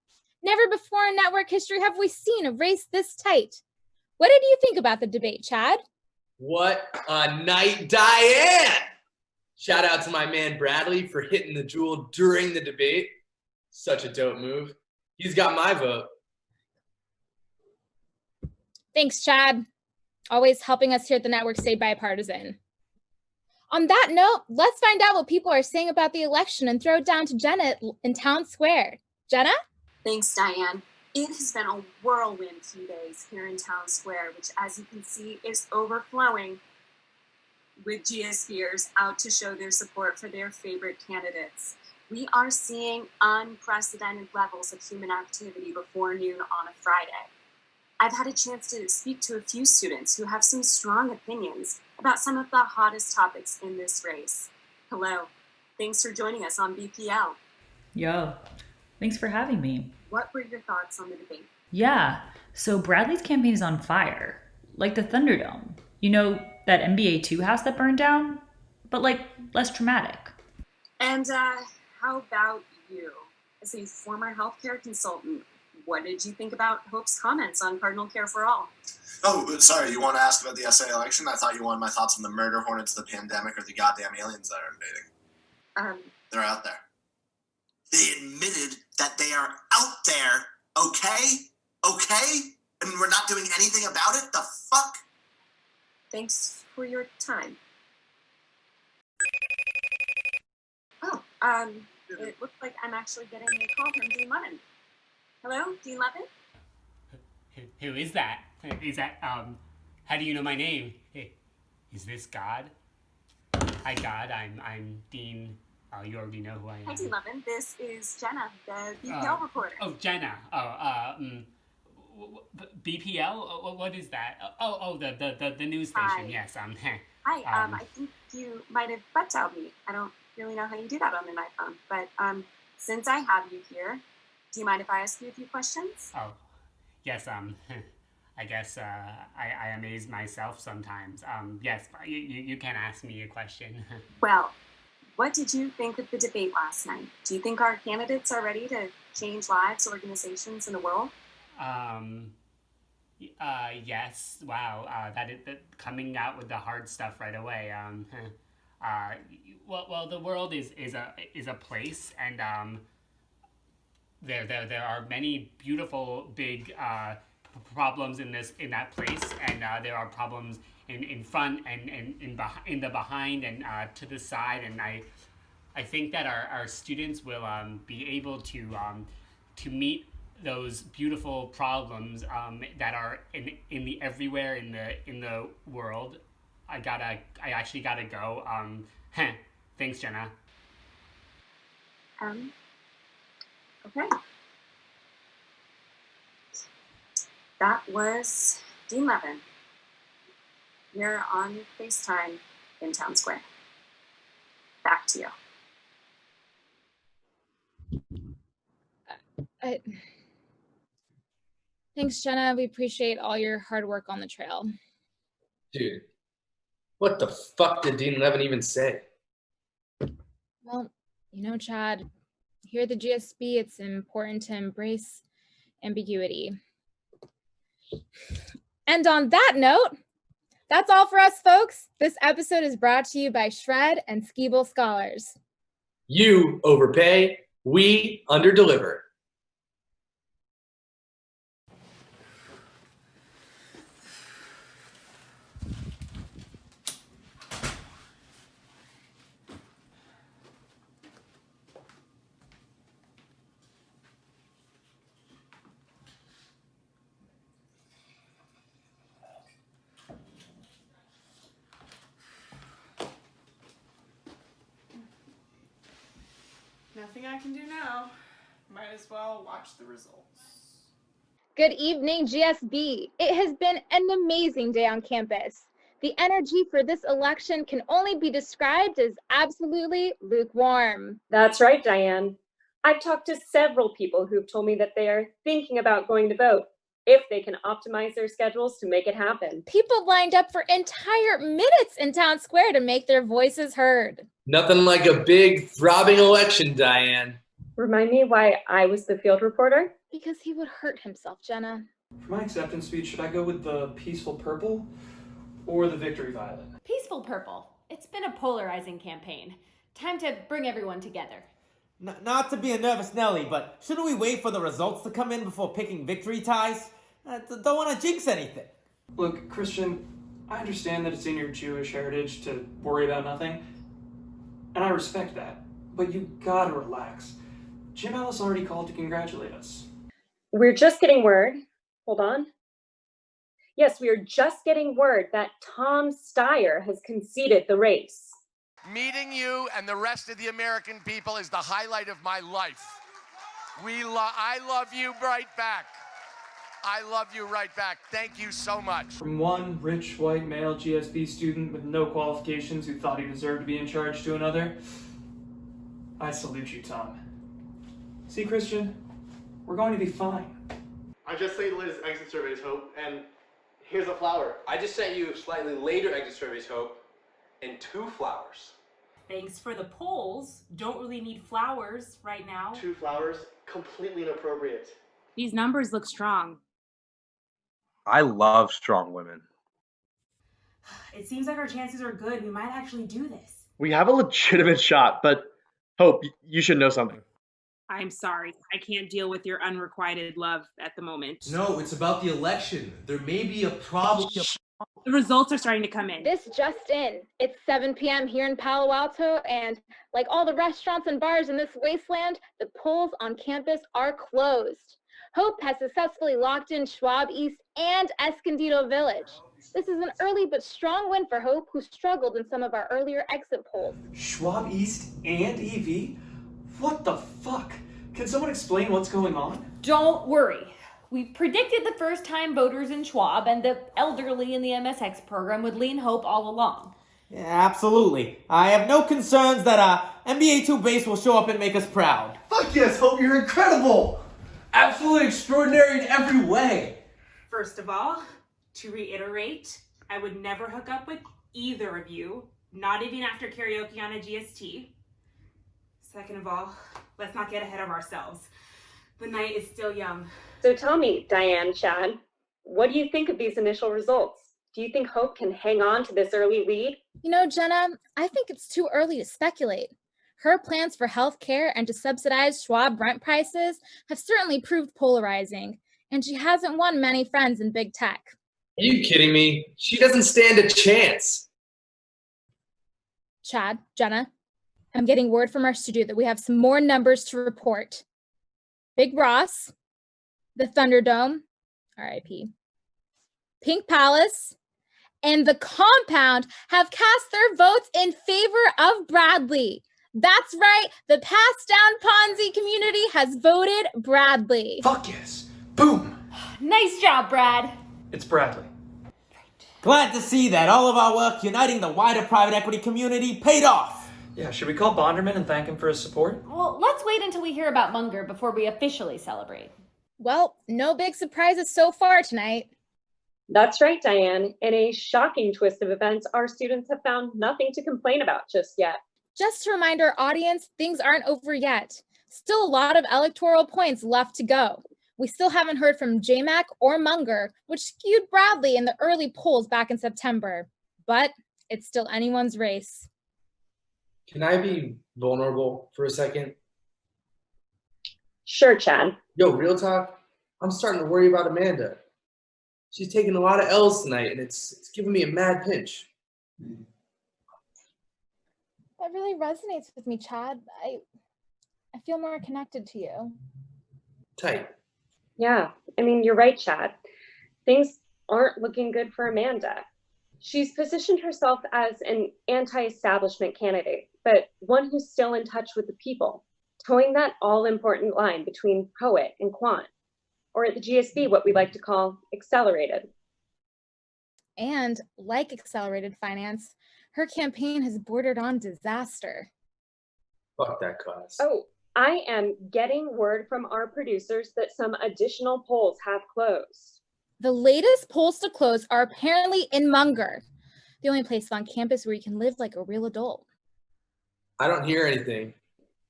Never before in network history have we seen a race this tight. What did you think about the debate, Chad? What a night, Diane! Shout out to my man Bradley for hitting the jewel during the debate. Such a dope move. He's got my vote. Thanks, Chad. Always helping us here at the network stay bipartisan. On that note, let's find out what people are saying about the election and throw it down to Jenna in Town Square. Jenna? Thanks, Diane. It has been a whirlwind few days here in Town Square, which, as you can see, is overflowing with GSBers out to show their support for their favorite candidates. We are seeing unprecedented levels of human activity before noon on a Friday. I've had a chance to speak to a few students who have some strong opinions about some of the hottest topics in this race. Hello. Thanks for joining us on BPL. Yo, Thanks for having me. What were your thoughts on the debate? Yeah, so Bradley's campaign is on fire, like the Thunderdome. You know, that NBA 2 house that burned down? But like, less traumatic. And how about you? As a former healthcare consultant, what did you think about Hope's comments on Cardinal Care for All? Oh, sorry, you want to ask about the SA election? I thought you wanted my thoughts on the murder hornets, the pandemic, or the goddamn aliens that are invading. They're out there. They admitted that they are out there, okay? Okay? And we're not doing anything about it? The fuck? Thanks for your time. Oh, it looks like I'm actually getting a call from Dean Levin. Hello, Dean Levin? Who is that? Is that, how do you know my name? Is this God? Hi, God, I'm Dean. You already know who I am. Hi, Dean Levin. This is Jenna, the BPL reporter. Oh, Jenna. BPL? What is that? The news station. Hi. Yes. Hi, I think you might have butt dialed me. I don't really know how you do that on an iPhone, but since I have you here, do you mind if I ask you a few questions? Oh, yes. I guess I amaze myself sometimes. Yes, you can ask me a question. Well, what did you think of the debate last night? Do you think our candidates are ready to change lives, organizations, and the world? Yes. Wow. That coming out with the hard stuff right away. Well, the world is a place, and there are many beautiful big problems in that place, and there are problems in front and in the behind and to the side, and I think that our students will be able to meet those beautiful problems that are in the everywhere in the world. I actually gotta go. Thanks, Jenna. Okay. That was Dean Levin. We're on FaceTime in Town Square. Back to you. Thanks, Jenna. We appreciate all your hard work on the trail. Dude, what the fuck did Dean Levin even say? Well, you know, Chad, here at the GSB, it's important to embrace ambiguity. And on that note, that's all for us, folks. This episode is brought to you by Shred and Skeeble Scholars. You overpay, we underdeliver. Nothing I can do now. Might as well watch the results. Good evening, GSB. It has been an amazing day on campus. The energy for this election can only be described as absolutely lukewarm. That's right, Diane. I've talked to several people who've told me that they are thinking about going to vote if they can optimize their schedules to make it happen. People lined up for entire minutes in Town Square to make their voices heard. Nothing like a big, throbbing election, Diane. Remind me why I was the field reporter? Because he would hurt himself, Jenna. For my acceptance speech, should I go with the peaceful purple or the victory violet? Peaceful purple. It's been a polarizing campaign. Time to bring everyone together. Not to be a nervous Nelly, but shouldn't we wait for the results to come in before picking victory ties? Don't want to jinx anything. Look, Christian, I understand that it's in your Jewish heritage to worry about nothing, and I respect that, but you gotta relax. Jim Ellis already called to congratulate us. We're just getting word. Hold on. Yes, we are just getting word that Tom Steyer has conceded the race. Meeting you and the rest of the American people is the highlight of my life. I love you right back. I love you right back. Thank you so much. From one rich white male GSB student with no qualifications who thought he deserved to be in charge to another, I salute you, Tom. See, Christian, we're going to be fine. I just sent Liz exit surveys, Hope, and here's a flower. I just sent you slightly later exit surveys, Hope, and 2 flowers. Thanks for the polls. Don't really need flowers right now. 2 flowers? Completely inappropriate. These numbers look strong. I love strong women. It seems like our chances are good. We might actually do this. We have a legitimate shot, but Hope, you should know something. I'm sorry. I can't deal with your unrequited love at the moment. No, it's about the election. There may be a problem. The results are starting to come in. This just in. It's 7 p.m. here in Palo Alto, and like all the restaurants and bars in this wasteland, the polls on campus are closed. Hope has successfully locked in Schwab East and Escondido Village. This is an early but strong win for Hope, who struggled in some of our earlier exit polls. Schwab East and EV? What the fuck? Can someone explain what's going on? Don't worry. We predicted the first-time voters in Schwab and the elderly in the MSX program would lean Hope all along. Yeah, absolutely. I have no concerns that NBA 2 base will show up and make us proud. Fuck yes, Hope, you're incredible! Absolutely extraordinary in every way. First of all, to reiterate, I would never hook up with either of you, not even after karaoke on a GST. Second of all, let's not get ahead of ourselves. The night is still young. So tell me, Diane, Chad, what do you think of these initial results? Do you think Hope can hang on to this early lead? You know, Jenna, I think it's too early to speculate. Her plans for health care and to subsidize Schwab rent prices have certainly proved polarizing, and she hasn't won many friends in big tech. Are you kidding me? She doesn't stand a chance. Chad, Jenna, I'm getting word from our studio that we have some more numbers to report. Big Ross, the Thunderdome, RIP, Pink Palace, and the Compound have cast their votes in favor of Bradley. That's right, the Pass Down Ponzi community has voted Bradley. Fuck yes. Boom. Nice job, Brad. It's Bradley. Glad to see that all of our work uniting the wider private equity community paid off. Yeah, should we call Bonderman and thank him for his support? Well, let's wait until we hear about Munger before we officially celebrate. Well, no big surprises so far tonight. That's right, Diane. In a shocking twist of events, our students have found nothing to complain about just yet. Just to remind our audience, things aren't over yet. Still a lot of electoral points left to go. We still haven't heard from JMAC or Munger, which skewed Bradley in the early polls back in September. But it's still anyone's race. Can I be vulnerable for a second? Sure, Chad. Yo, real talk, I'm starting to worry about Amanda. She's taking a lot of L's tonight, and it's giving me a mad pinch. That really resonates with me, Chad. I feel more connected to you. Tight. Yeah, I mean, you're right, Chad. Things aren't looking good for Amanda. She's positioned herself as an anti-establishment candidate, but one who's still in touch with the people, towing that all-important line between poet and quant, or at the GSB, what we like to call accelerated. And like accelerated finance, her campaign has bordered on disaster. Fuck that class. Oh, I am getting word from our producers that some additional polls have closed. The latest polls to close are apparently in Munger, the only place on campus where you can live like a real adult. I don't hear anything.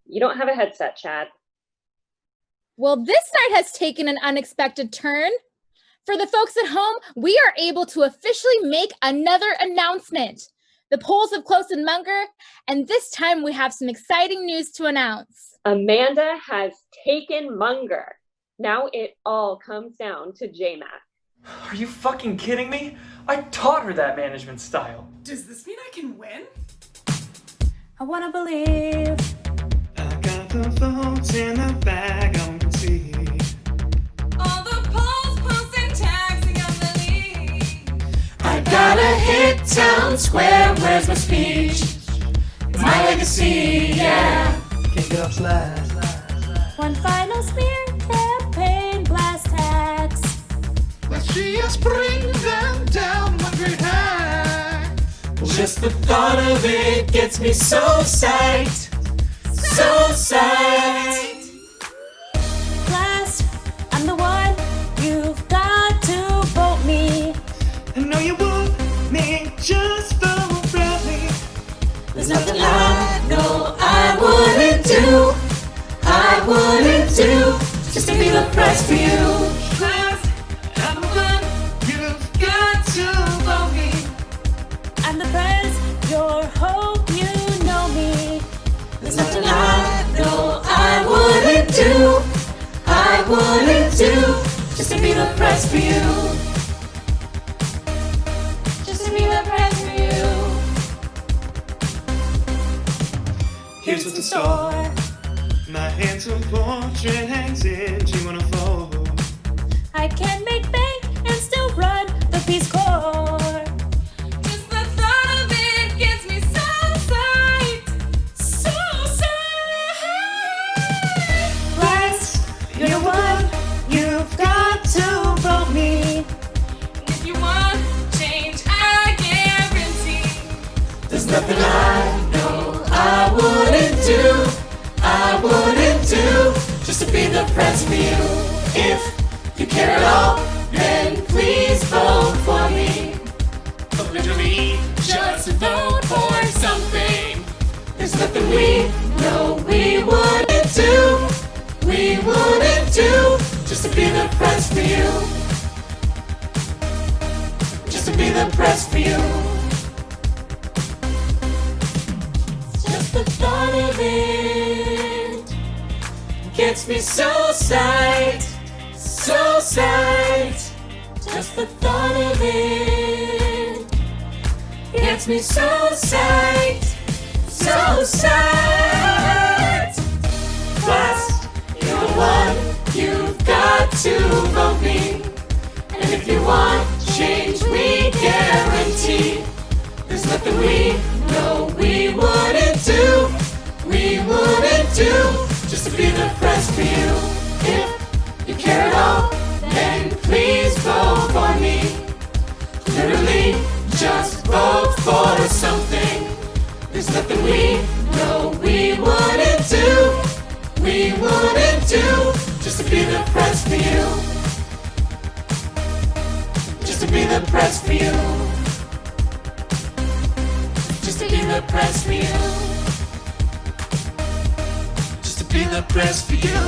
You don't have a headset, Chad. Well, this night has taken an unexpected turn. For the folks at home, we are able to officially make another announcement. The polls have closed in Munger, and this time we have some exciting news to announce. Amanda has taken Munger. Now it all comes down to JMAC. Are you fucking kidding me? I taught her that management style. Does this mean I can win? I wanna believe. I got the votes in the bag on the seat. All the polls posting taxing on the lead. I gotta hit town square, where's my speech? My legacy, yeah. Kickoff slash. One final smear campaign blast tax. Let's just bring them down one great hack. Just the thought of it gets me so psyched. So psyched. nothing I know I wouldn't do. I wouldn't do just to be the price for you. Cause I'm the one you've got to vote me. I'm the prize, your hope, you know me. There's nothing I know I wouldn't do. I wouldn't do just to be the price for you. Just to be the price for you. Here's what's in store. My handsome portrait hangs in G104. I can make bank and still run the Peace Corps. Just the thought of it gets me so psyched. So psyched. Plus, you're one, you've got to vote me. If you want change, I guarantee. There's nothing I know I wouldn't do. I wouldn't do just to be the price for you. If you care at all, then please vote for me. But literally, just vote for something. There's nothing we know we wouldn't do. We wouldn't do just to be the price for you. Just to be the price for you. Just the thought of it gets me so psyched, so psyched. Just the thought of it gets me so psyched, so psyched. Plus, you're the one, you've got to vote me. And if you want change, we guarantee. There's nothing we know we wouldn't do. We wouldn't do just to be the price for you. If you care at all, then please vote for me. Literally, just vote for something. There's nothing we know we wouldn't do. We wouldn't do just to be the price for you. Just to be the price for you. Just to be the price for you. Just to be the price for you.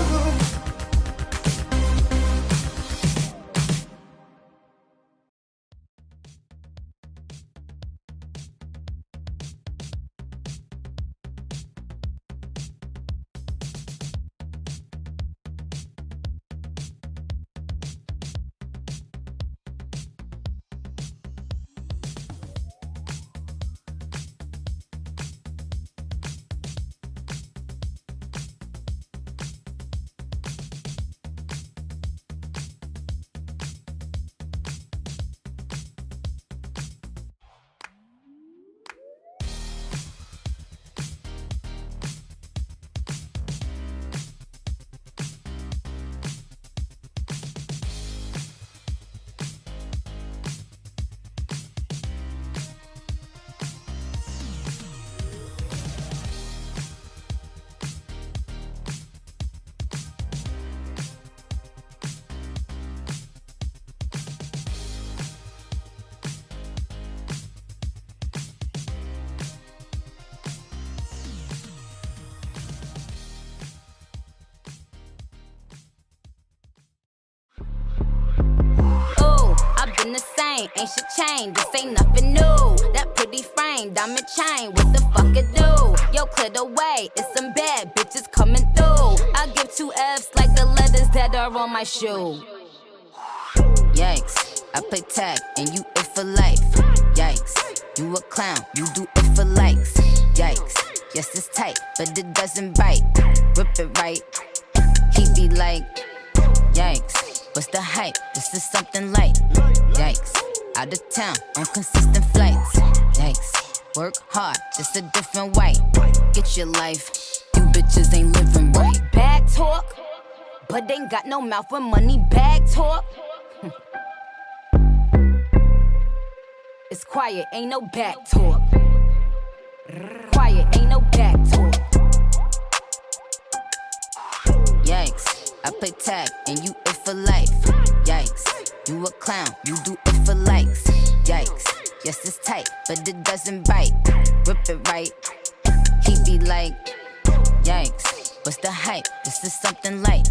The same, ain't shit changed, this ain't nothing new. That pretty frame, diamond chain, what the fuck it do? Yo, clear the way, it's some bad bitches coming through. I give 2 F's like the letters that are on my shoe. Yikes, I play tag and you it for life. Yikes, you a clown, you do it for likes. Yikes, yes it's tight, but it doesn't bite. Rip it right, he be like, yikes. What's the hype? This is something light. Yikes. Out of town on consistent flights. Yikes. Work hard, just a different way. Get your life. You bitches ain't living right. Bag talk, but ain't got no mouth when money bag talk. It's quiet, ain't no back talk. Quiet, ain't no back talk. Yikes. I play tag and you it for life. Yikes, you a clown, you do it for likes. Yikes, yes it's tight, but it doesn't bite. Rip it right, He be like, yikes, what's the hype? This is something light.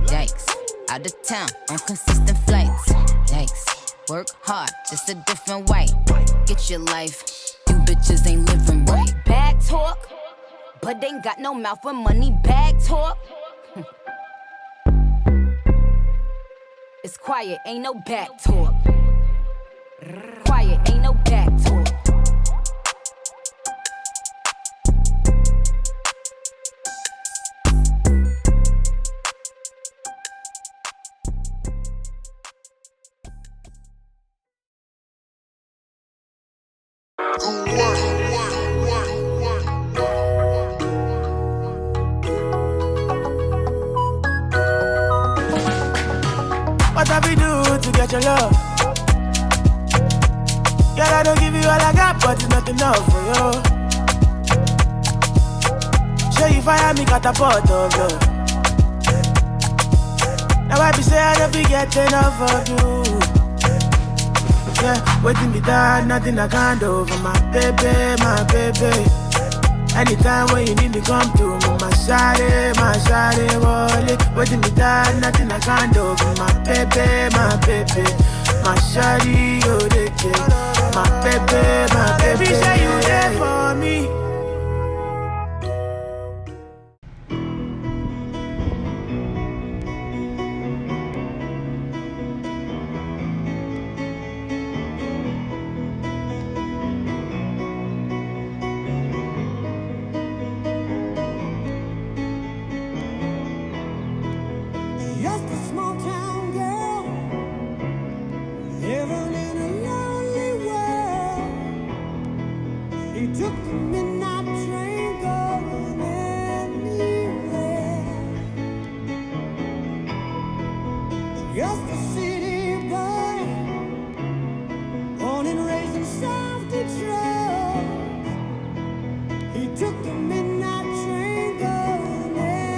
Yikes, out of town on consistent flights. Yikes, work hard, just a different way. Get your life, you bitches ain't living right. Bag talk, but ain't got no mouth when money bag talk. It's quiet, ain't no back talk. Quiet, ain't no back talk. What have we do to get your love? Girl, I don't give you all I got, but it's not enough for you. Show you fire me catapult of love. Now I be say I don't be getting enough of you. Yeah, waiting me down, nothing I can't do for my baby, my baby. Anytime when you need me, come to me, my shawty, wallet. Waiting me down, nothing I can't do for my baby, my baby. My shawty, you the kid. My baby, say you there for me. Just a small town girl, living in a lonely world. She took the midnight train going anywhere. Just a city boy, born and raised in South Detroit. He took the midnight train going anywhere.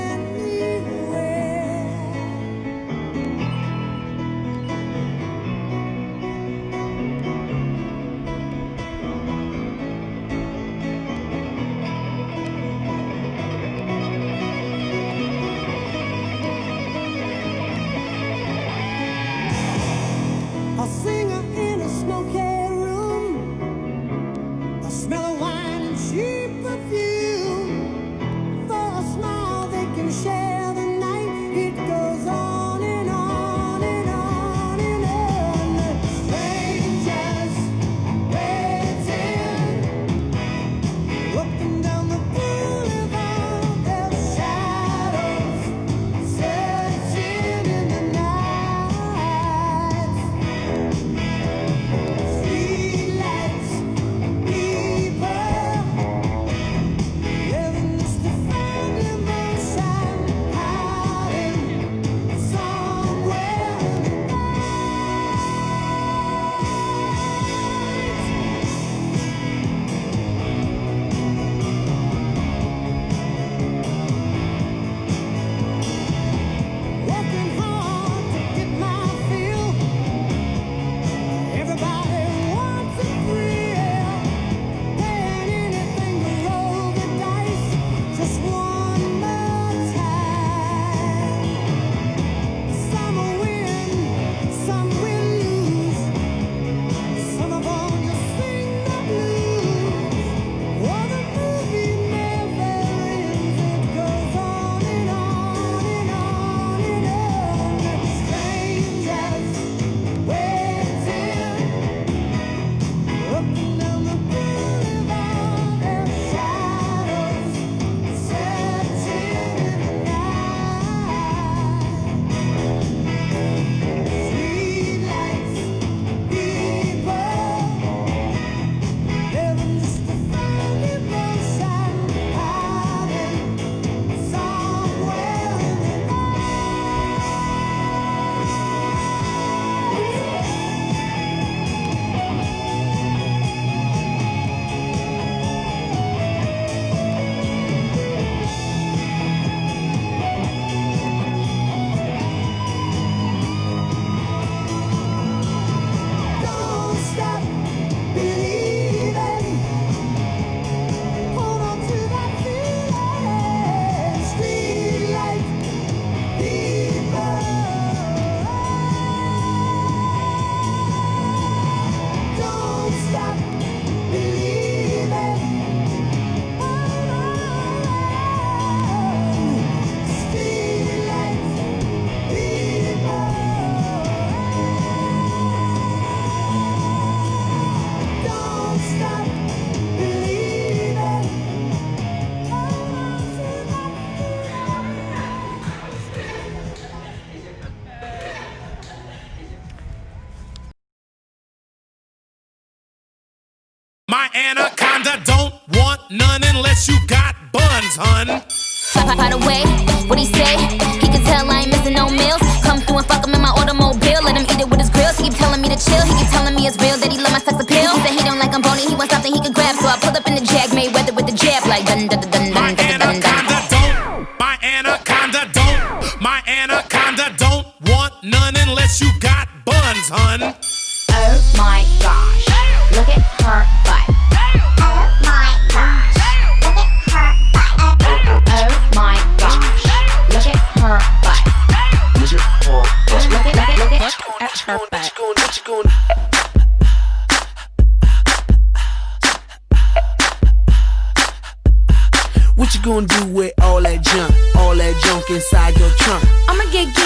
buns, hun. By the way, what he say? He can tell I ain't missing no meals. Come through and fuck him in my automobile. Let him eat it with his grills. He keep telling me to chill. He keep telling me it's real that he love my sex appeal. He said he don't like I'm bony. He wants something he can grab. So I pulled up in the Jag, made weather with the jab like dun dun dun dun dun dun dun. My anaconda don't. My anaconda don't want none unless you got buns, hun. Oh my gosh, look at her butt. Oh my gosh, look at her butt. Oh my gosh, look at her butt. Look at her butt. What you gonna do with all that junk inside your trunk? I'ma get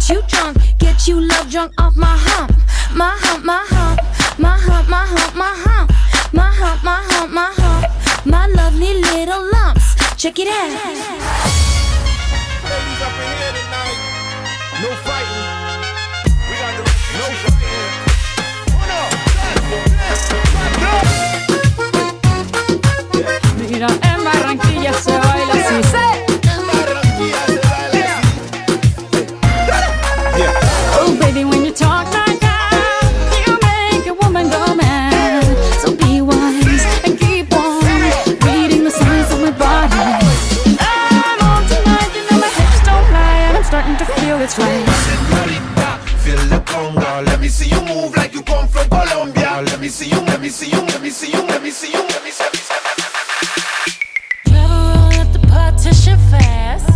you drunk, get you love drunk off my hump, my hump, my hump, my hump, my hump, my hump, my hump, my hump, my hump, my lovely little lumps. Check it out. Ladies up in here tonight, no fighting. We got the no fighting. Mira, en Barranquilla se baila así. Oh, baby, when you talk like that, you make a woman go mad. So be wise and keep on reading the signs of my body. I'm on tonight, you know my hips don't lie, and I'm starting to feel it's right. Feel the conga. Let me see you move like you come from Colombia. Let me see you, let me see you, let me see you, let me see you, let me see you. Roll up the partition fast.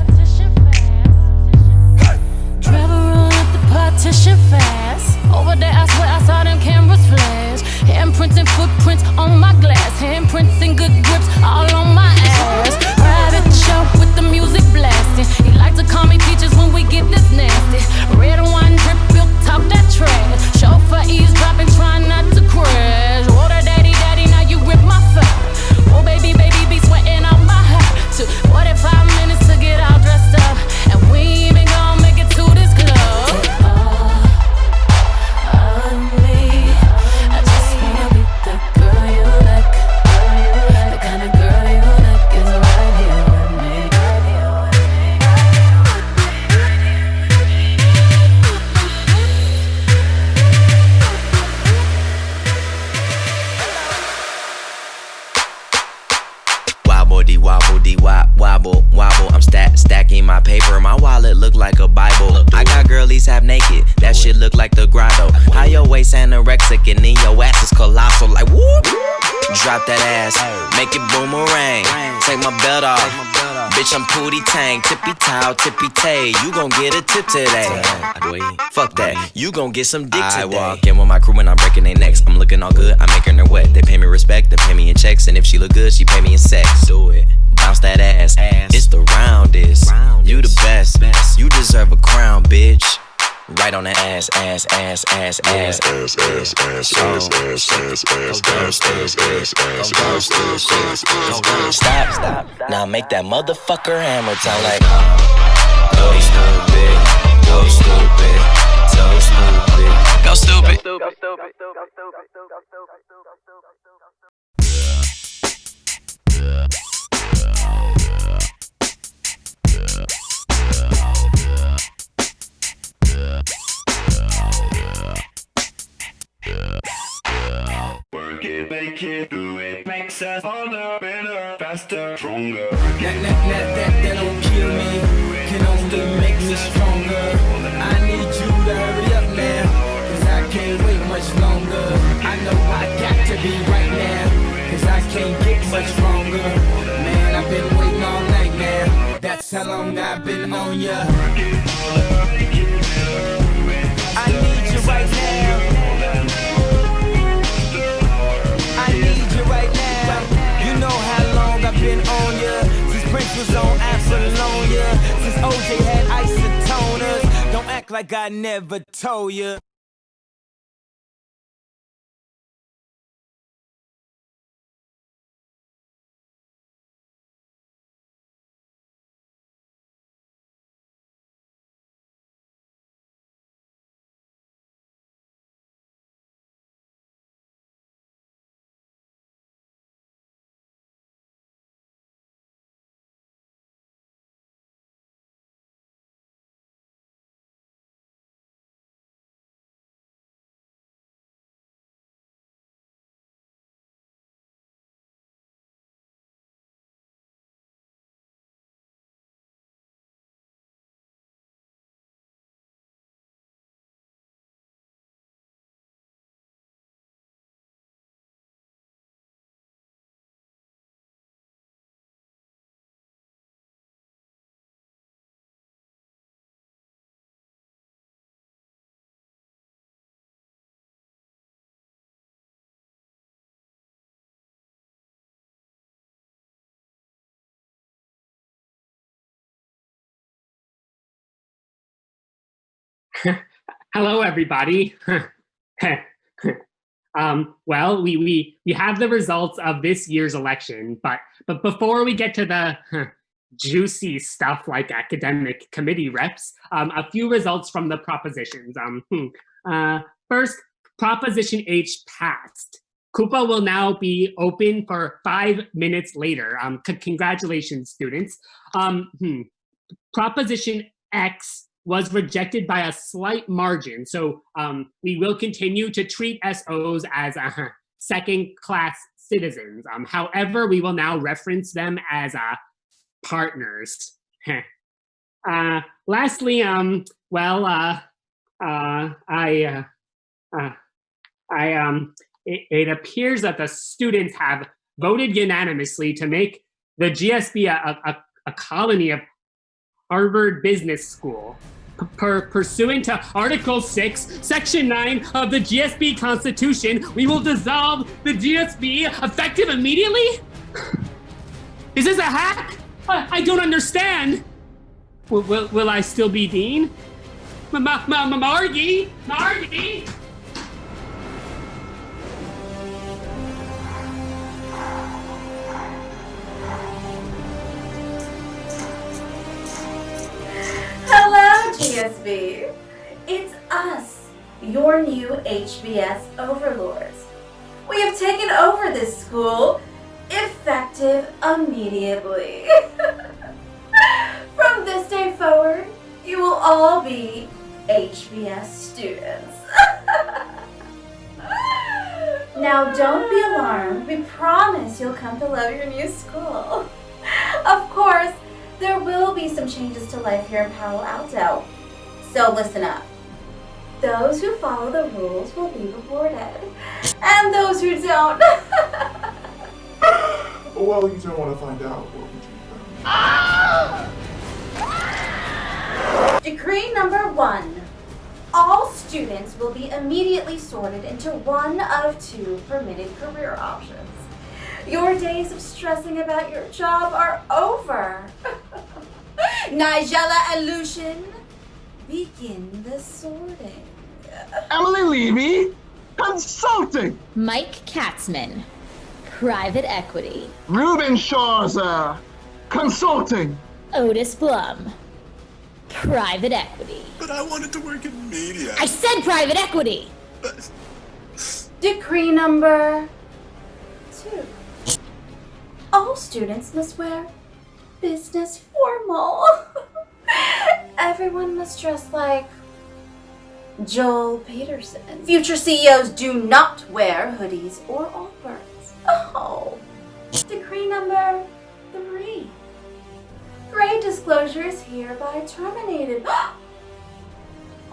Driver roll up the partition fast. Over there, I swear I saw them cameras flash. Handprints and footprints on my glass. Handprints and good grips all on my ass. Private show with the music blasting. He like to call me peaches when we get this nasty. Red wine drip, built top that trash. Chauffeur eavesdropping, trying not to crash. Water daddy, daddy, now you rip my fat. Oh baby, baby, be sweating out my hat. Took 45 minutes to get all dressed up, and we ain't even gonna make it to this club. Of me, I just wanna be the girl you like. The kind of girl you like is right here with me. Wobble dee wobble dee wobble wobble. I'm stacking my paper. My wallet look like a Bible. I got girlies half naked. That shit look like the grotto. How your waist anorexic and then your ass is colossal. Like whoop. Drop that ass, make it boomerang. Take my belt off, bitch I'm Pootie Tang. Tippy towel, tippy tay. You gon' get a tip today. Fuck that, you gon' get some dick today. I walk in with my crew and I'm breaking their necks. I'm looking all good, I'm making her wet. They pay me respect, they pay me in checks. And if she look good, she pay me in sex. Do it, bounce that ass. It's the roundest. You the best, you deserve a crown, bitch. Right on the ass, ass, ass, ass, ass, ass, ass, ass, ass, ass, stop. Now make that motherfucker hammer time like go stupid, go stupid, so stupid, go stupid. Work it, make it, do it. Makes us harder, better, faster, stronger. That don't kill me, can only make me stronger. I need you to hurry up now, cause I can't wait much longer. I know I got to be right now, cause I can't get much stronger. Man, I've been waiting all night now, that's how long I've been on ya. I need you right now. You know how long I've been on ya. Since Prince was on Apollonia. Since OJ had isotoners. Don't act like I never told ya. Hello, everybody. Well, we have the results of this year's election, but before we get to the juicy stuff like academic committee reps, a few results from the propositions. First, Proposition H passed. Coupa will now be open for 5 minutes later. Congratulations, students. Proposition X was rejected by a slight margin, so we will continue to treat SOs as second-class citizens. However, we will now reference them as partners. Lastly, it appears that the students have voted unanimously to make the GSB a colony of Harvard Business School. Pursuant to Article 6, Section 9 of the GSB Constitution, we will dissolve the GSB effective immediately? Is this a hack? I don't understand. Will I still be dean? Margie? Hello, GSB. It's us, your new HBS overlords. We have taken over this school, effective immediately. From this day forward, you will all be HBS students. Now, don't be alarmed. We promise you'll come to love your new school. Of course, there will be some changes to life here in Palo Alto. So listen up. Those who follow the rules will be rewarded. And those who don't... Well, you don't want to find out. What would you do? Decree number 1. All students will be immediately sorted into one of 2 permitted career options. Your days of stressing about your job are over. Nigella and Lucian, begin the sorting. Emily Levy, consulting. Mike Katzman, private equity. Ruben Shaw's, consulting. Otis Blum, private equity. But I wanted to work in media. I said private equity. Decree number 2. All students must wear business formal. Everyone must dress like Joel Peterson. Future CEOs do not wear hoodies or Allbirds. Oh. Decree number 3. Grade disclosure is hereby terminated.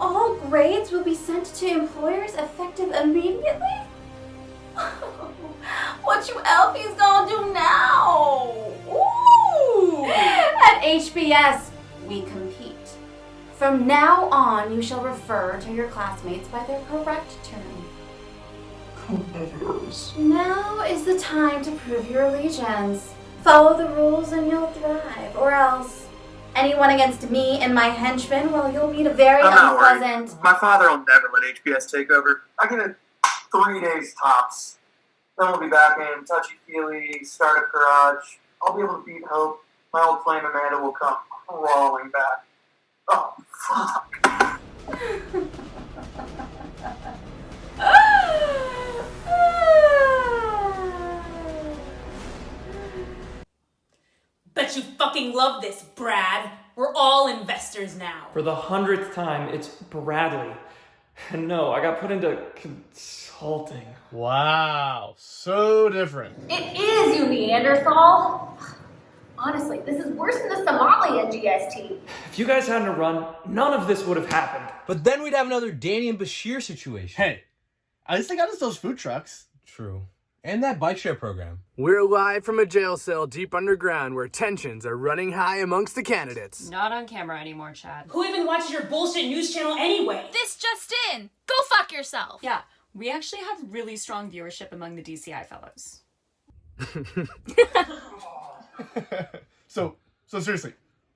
All grades will be sent to employers effective immediately? What you LPs gonna do now? Ooh. At HBS, we compete. From now on, you shall refer to your classmates by their correct term. Now is the time to prove your allegiance. Follow the rules and you'll thrive, or else anyone against me and my henchmen, well, you'll meet a very unpleasant... My father will never let HBS take over. I give it 3 days tops. Then we'll be back in touchy-feely, startup garage. I'll be able to beat Hope. My old flame Amanda will come crawling back. Oh, fuck. Bet you fucking love this, Brad. We're all investors now. For the 100th time, it's Bradley. And no, I got put into consulting. Wow, so different. It is, you Neanderthal. Honestly, this is worse than the Somalia GST. If you guys hadn't run, none of this would have happened. But then we'd have another Danny and Bashir situation. Hey, at least they got us those food trucks. True. And that bike share program. We're live from a jail cell deep underground where tensions are running high amongst the candidates. Not on camera anymore, Chad. Who even watches your bullshit news channel anyway? This just in! Go fuck yourself! Yeah, we actually have really strong viewership among the DCI fellows. So seriously,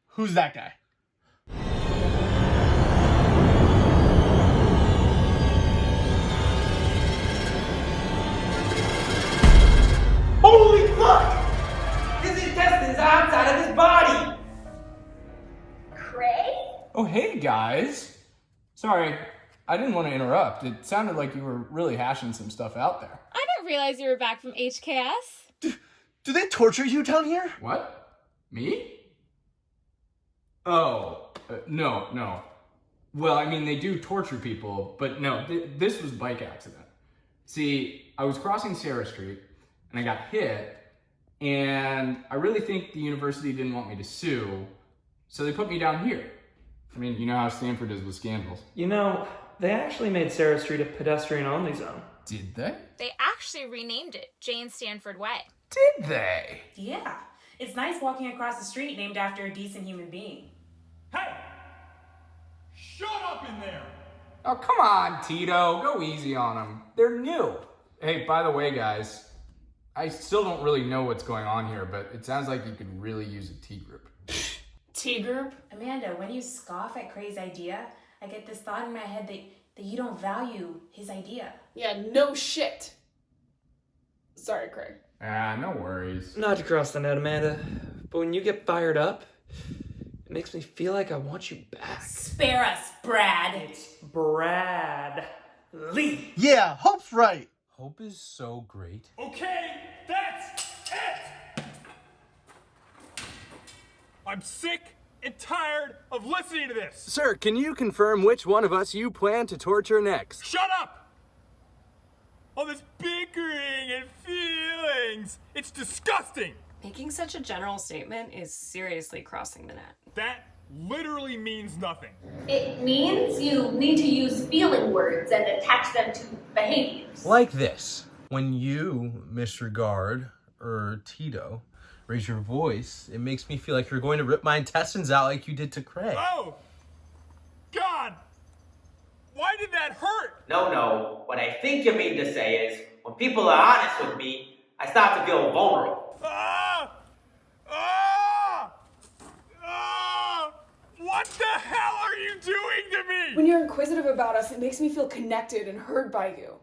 who's that guy? Sorry, I didn't want to interrupt. It sounded like you were really hashing some stuff out there. I didn't realize you were back from HKS. Do they torture you down here? What? Me? Oh, no. Well, I mean, they do torture people, but no, this was a bike accident. See, I was crossing Sarah Street, and I got hit, and I really think the university didn't want me to sue, so they put me down here. I mean, you know how Stanford is with scandals. You know, they actually made Sarah Street a pedestrian-only zone. Did they? They actually renamed it Jane Stanford Way. Did they? Yeah. It's nice walking across the street named after a decent human being. Shut up in there! Oh, come on, Tito. Go easy on them. They're new. Hey, by the way, guys, I still don't really know what's going on here, but it sounds like you could really use a T group. T group? Amanda, when you scoff at Cray's idea, I get this thought in my head that you don't value his idea. Yeah, no shit. Sorry, Craig. No worries. Not to cross the net, Amanda, but when you get fired up, it makes me feel like I want you back. Spare us, Brad. It's Brad Lee. Yeah, Hope's right. Hope is so great. Okay, that's it! I'm sick and tired of listening to this. Sir, can you confirm which one of us you plan to torture next? Shut up! All this bickering and feelings. It's disgusting. Making such a general statement is seriously crossing the net. That literally means nothing. It means you need to use feeling words and attach them to behaviors. Like this. When you, Misregard, or Tito, raise your voice, it makes me feel like you're going to rip my intestines out like you did to Craig. Oh! God! Why did that hurt? No. What I think you mean to say is, when people are honest with me, I start to feel vulnerable. What the hell are you doing to me? When you're inquisitive about us, it makes me feel connected and heard by you.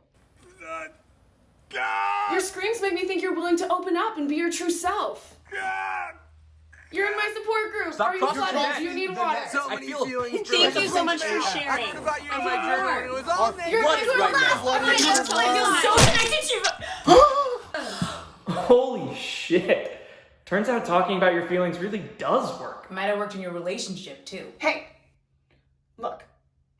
Your screams make me think you're willing to open up and be your true self. You're in my support group. Stop Are you crossing flooded? the Do you net. need water? So many feelings. Thank you so much for I sharing. heard about you in my journal, and it was all You're negative. Holy shit. Turns out talking about your feelings really does work. Might have worked in your relationship, too. Hey, look.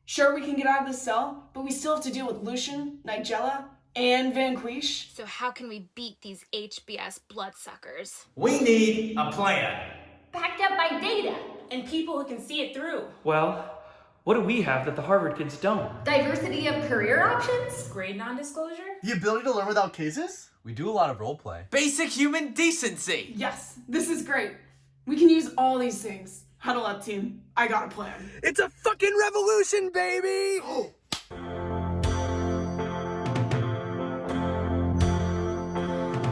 Sure, we can get out of this cell, but we still have to deal with Lucian, Nigella, and Van Quish. So how can we beat these HBS bloodsuckers? We need a plan. Backed up by data. And people who can see it through. Well, what do we have that the Harvard kids don't? Diversity of career options? Grade non-disclosure? The ability to learn without cases? We do a lot of role play. Basic human decency. Yes, this is great. We can use all these things. Huddle up, team. I got a plan. It's a fucking revolution, baby!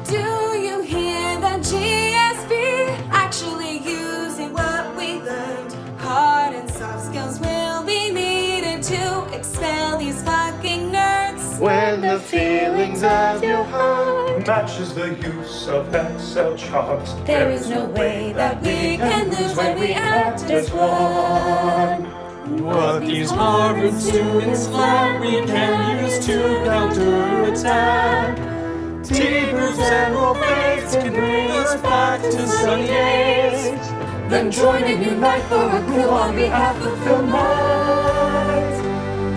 Do you hear that GSB actually using what we learned? Hard and soft skills will be needed to expel these fucking nerds. When the feelings of your heart matches the use of Excel charts, There is no way that we can lose when we act as one. what these Harvard students learn we can use to counterattack. T-groups and role plays can bring us back to sunny days. Then join and unite for a crew on behalf of the nerds.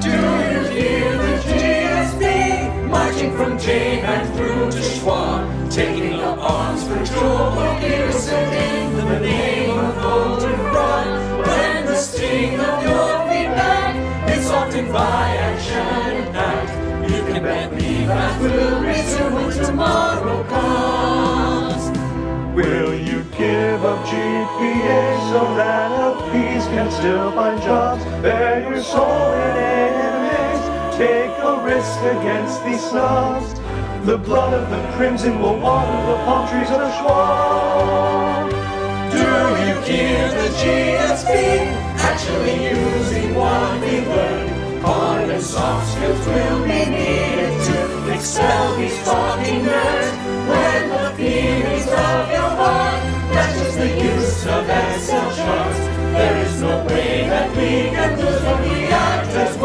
Do you hear the GSB marching from Jane and through to Schwann, taking up arms for Joel Pearson in the name of voter fraud? When the sting of your feedback is often by action and act, you can bet me that we'll resume when tomorrow comes. Will you give up GPA so that LPs can still find jobs? Bear your soul in enemies, take a risk against these snobs. The blood of the crimson will water the palm trees of Schwann. Do you hear the GSB actually using what we learned? Hard and soft skills will be needed to expel these fucking nerds. When the feelings of your heart matches the use of Excel charts, there is no way that we can lose when we act as one.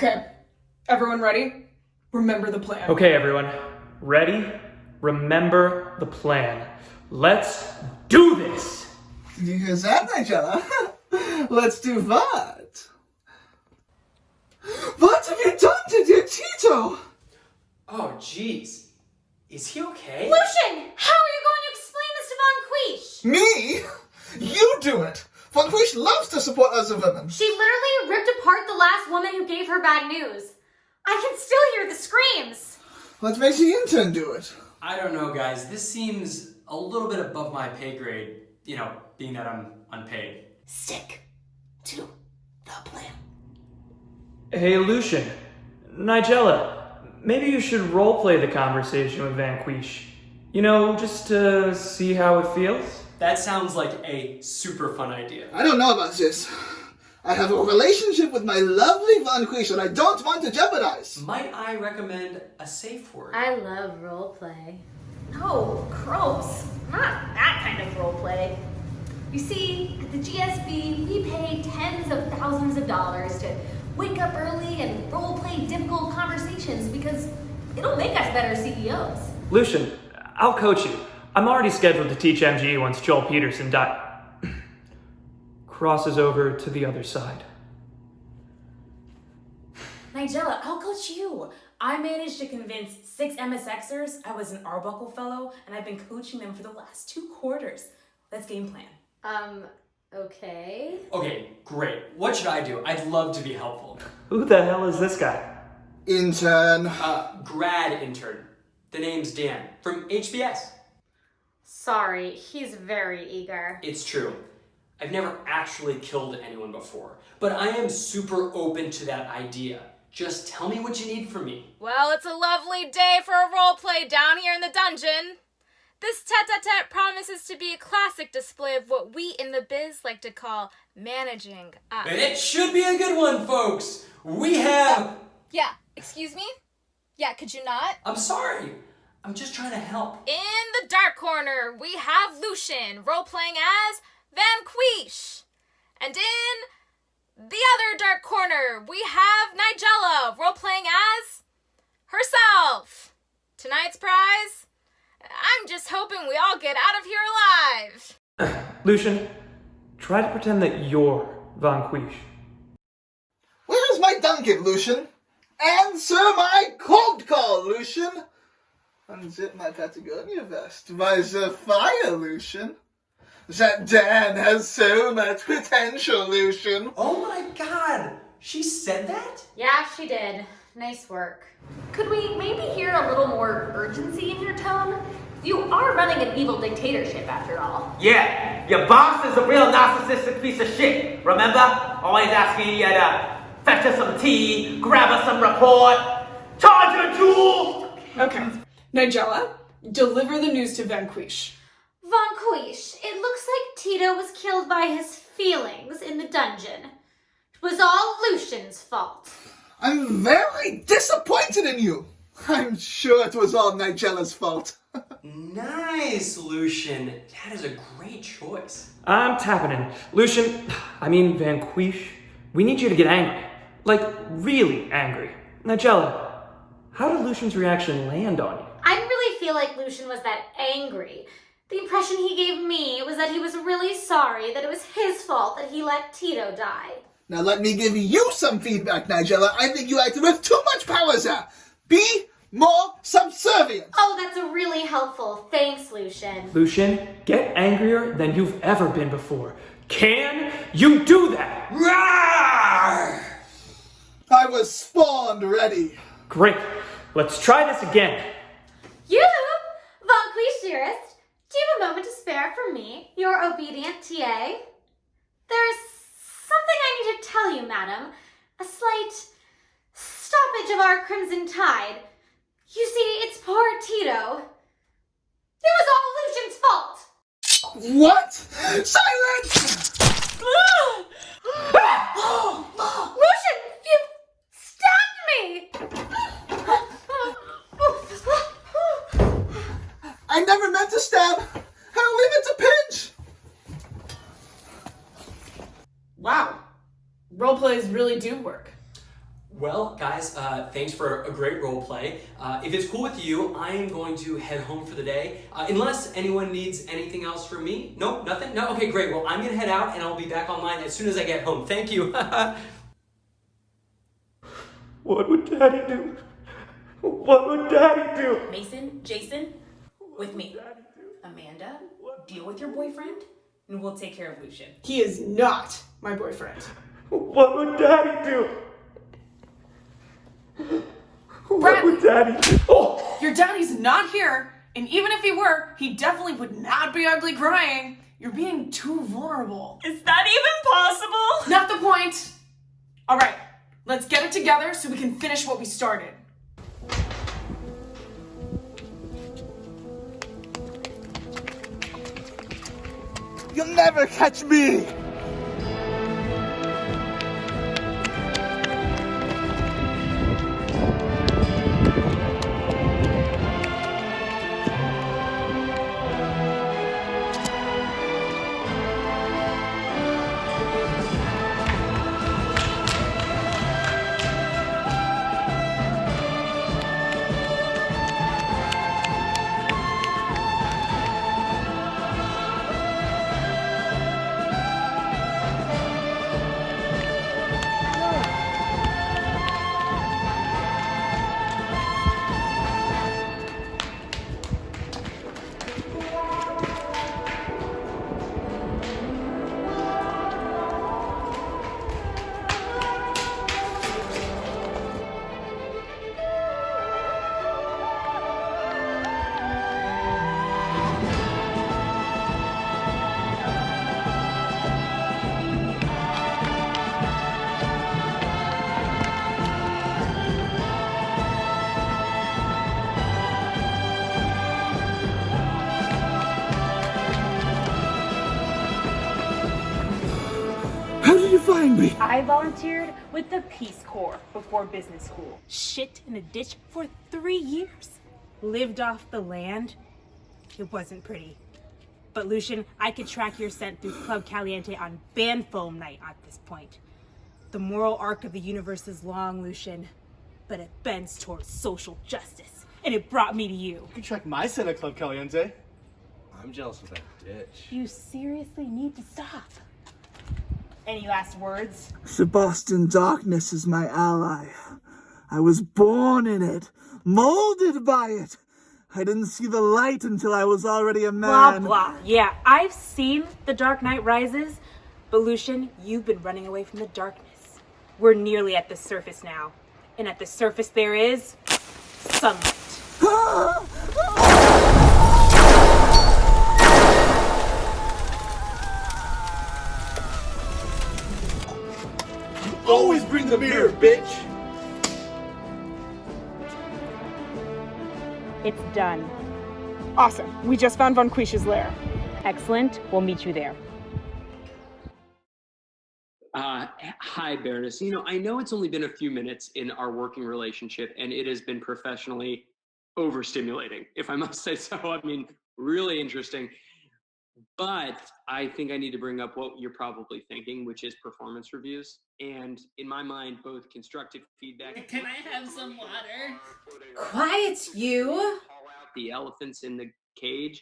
Okay, everyone ready? Remember the plan. Okay, everyone. Ready? Remember the plan. Let's do this! Did you hear that, Nigella? Let's do what? What have you done to dear Tito? Oh, jeez. Is he okay? Lucian, how are you going to explain this to Von Quish? Me? You do it. Von Quish loves to support other women. She literally ripped apart the last woman who gave her bad news. I can still hear the screams. Let's make the intern do it. I don't know, guys. This seems a little bit above my pay grade, being that I'm unpaid. Stick to the plan. Hey, Lucian. Nigella, maybe you should roleplay the conversation with Van Quish. Just to see how it feels. That sounds like a super fun idea. I don't know about this. I have a relationship with my lovely Von Quish that I don't want to jeopardize. Might I recommend a safe word? I love roleplay. No, gross. Not that kind of roleplay. You see, at the GSB, we pay tens of thousands of dollars to wake up early and roleplay difficult conversations because it'll make us better CEOs. Lucian, I'll coach you. I'm already scheduled to teach MG once Joel Peterson crosses over to the other side. Nigella, I'll coach you. I managed to convince 6 MSXers I was an Arbuckle Fellow, and I've been coaching them for the last 2 quarters. Let's game plan. Okay. Okay, great. What should I do? I'd love to be helpful. Who the hell is this guy? Intern. Grad intern. The name's Dan, from HBS. Sorry, he's very eager. It's true. I've never actually killed anyone before, but I am super open to that idea. Just tell me what you need from me. Well, it's a lovely day for a roleplay down here in the dungeon. This tete-a-tete promises to be a classic display of what we in the biz like to call managing up. It should be a good one, folks. We have... Yeah, excuse me? Yeah, could you not? I'm sorry. I'm just trying to help. In the dark corner, we have Lucian role-playing as Van Quish. And in the other dark corner, we have Nigella role-playing as herself. Tonight's prize? I'm just hoping we all get out of here alive. Lucian, try to pretend that you're Van Quish. Where's my Duncan, Lucian? Answer my cold call, Lucian. Unzip my Patagonia vest by the fire, Lucian. That Dan has so much potential, Lucian. Oh my god, she said that? Yeah, she did. Nice work. Could we maybe hear a little more urgency in your tone? You are running an evil dictatorship, after all. Yeah, your boss is a real narcissistic piece of shit. Remember? Always asking you to fetch us some tea, grab us some report, charge her jewel. Okay, Nigella, deliver the news to Van Quish. Von Quish, it looks like Tito was killed by his feelings in the dungeon. It was all Lucian's fault. I'm very disappointed in you. I'm sure it was all Nigella's fault. Nice, Lucian. That is a great choice. I'm tapping in. Van Quish, we need you to get angry. Like, really angry. Nigella, how did Lucian's reaction land on you? I didn't really feel like Lucian was that angry. The impression he gave me was that he was really sorry that it was his fault that he let Tito die. Now let me give you some feedback, Nigella. I think you acted with too much power there. Be more subservient. Oh, that's a really helpful. Thanks, Lucian. Lucian, get angrier than you've ever been before. Can you do that? Rawr! I was spawned ready. Great. Let's try this again. You, Von Quish, dearest, do you have a moment to spare for me, your obedient TA? There's something I need to tell you, madam. A slight stoppage of our crimson tide. You see, it's poor Tito. It was all Lucian's fault. What? Silence! Lucian, you stabbed me! I never meant to stab. I'll leave it to pinch. Wow. Roleplays really do work. Well, guys, thanks for a great role play. If it's cool with you, I am going to head home for the day. Unless anyone needs anything else from me. Nope, nothing? No? Okay, great. Well, I'm gonna head out and I'll be back online as soon as I get home. Thank you. What would Daddy do? What would Daddy do? Mason, Jason, with me. Amanda, deal with your boyfriend, and we'll take care of Lucian. He is not my boyfriend. What would Daddy do? What would Daddy do? Oh! Your daddy's not here, and even if he were, he definitely would not be ugly crying. You're being too vulnerable. Is that even possible? Not the point. All right, let's get it together so we can finish what we started. You'll never catch me! Find me. I volunteered with the Peace Corps before business school. Shit in a ditch for 3 years. Lived off the land. It wasn't pretty. But Lucian, I could track your scent through Club Caliente on band foam night at this point. The moral arc of the universe is long, Lucian, but it bends towards social justice. And it brought me to you. You can track my scent at Club Caliente. I'm jealous of that ditch. You seriously need to stop. Any last words? Sebastian Darkness is my ally. I was born in it, molded by it. I didn't see the light until I was already a man. Blah, blah. Yeah, I've seen The Dark Knight Rises, but Lucian, you've been running away from the darkness. We're nearly at the surface now, and at the surface there is sunlight. Always bring the mirror, bitch! It's done. Awesome. We just found Von Quish's lair. Excellent. We'll meet you there. Hi, Baroness. You know, I know it's only been a few minutes in our working relationship, and it has been professionally overstimulating, if I must say so. I mean, really interesting. But I think I need to bring up what you're probably thinking, which is performance reviews. And in my mind, both constructive feedback. Can I have some water? Quiet, you! The elephants in the cage.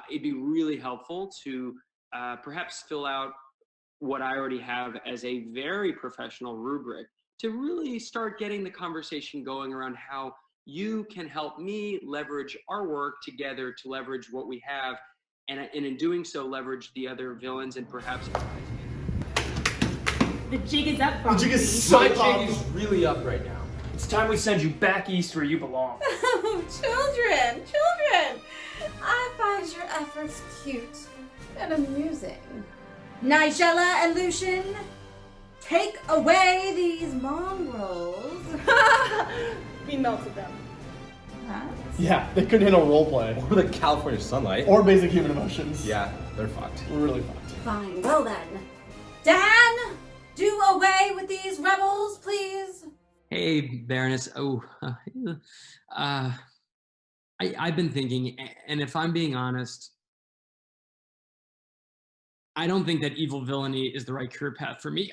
It'd be really helpful to perhaps fill out what I already have as a very professional rubric to really start getting the conversation going around how you can help me leverage our work together to leverage what we have, and in doing so, leverage the other villains and perhaps. The jig is up, The jig is so My up. jig is really up right now. It's time we send you back east where you belong. Oh, children! I find your efforts cute and amusing. Nigella and Lucian, take away these mongrels. We melted them. Huh? Yeah, they couldn't handle roleplay. Or the California sunlight. Or basic human emotions. Yeah, they're fucked. We're really fucked. Fine, well then. Dan, do away with these rebels, please. Hey, Baroness. Oh, I've been thinking, and if I'm being honest, I don't think that evil villainy is the right career path for me.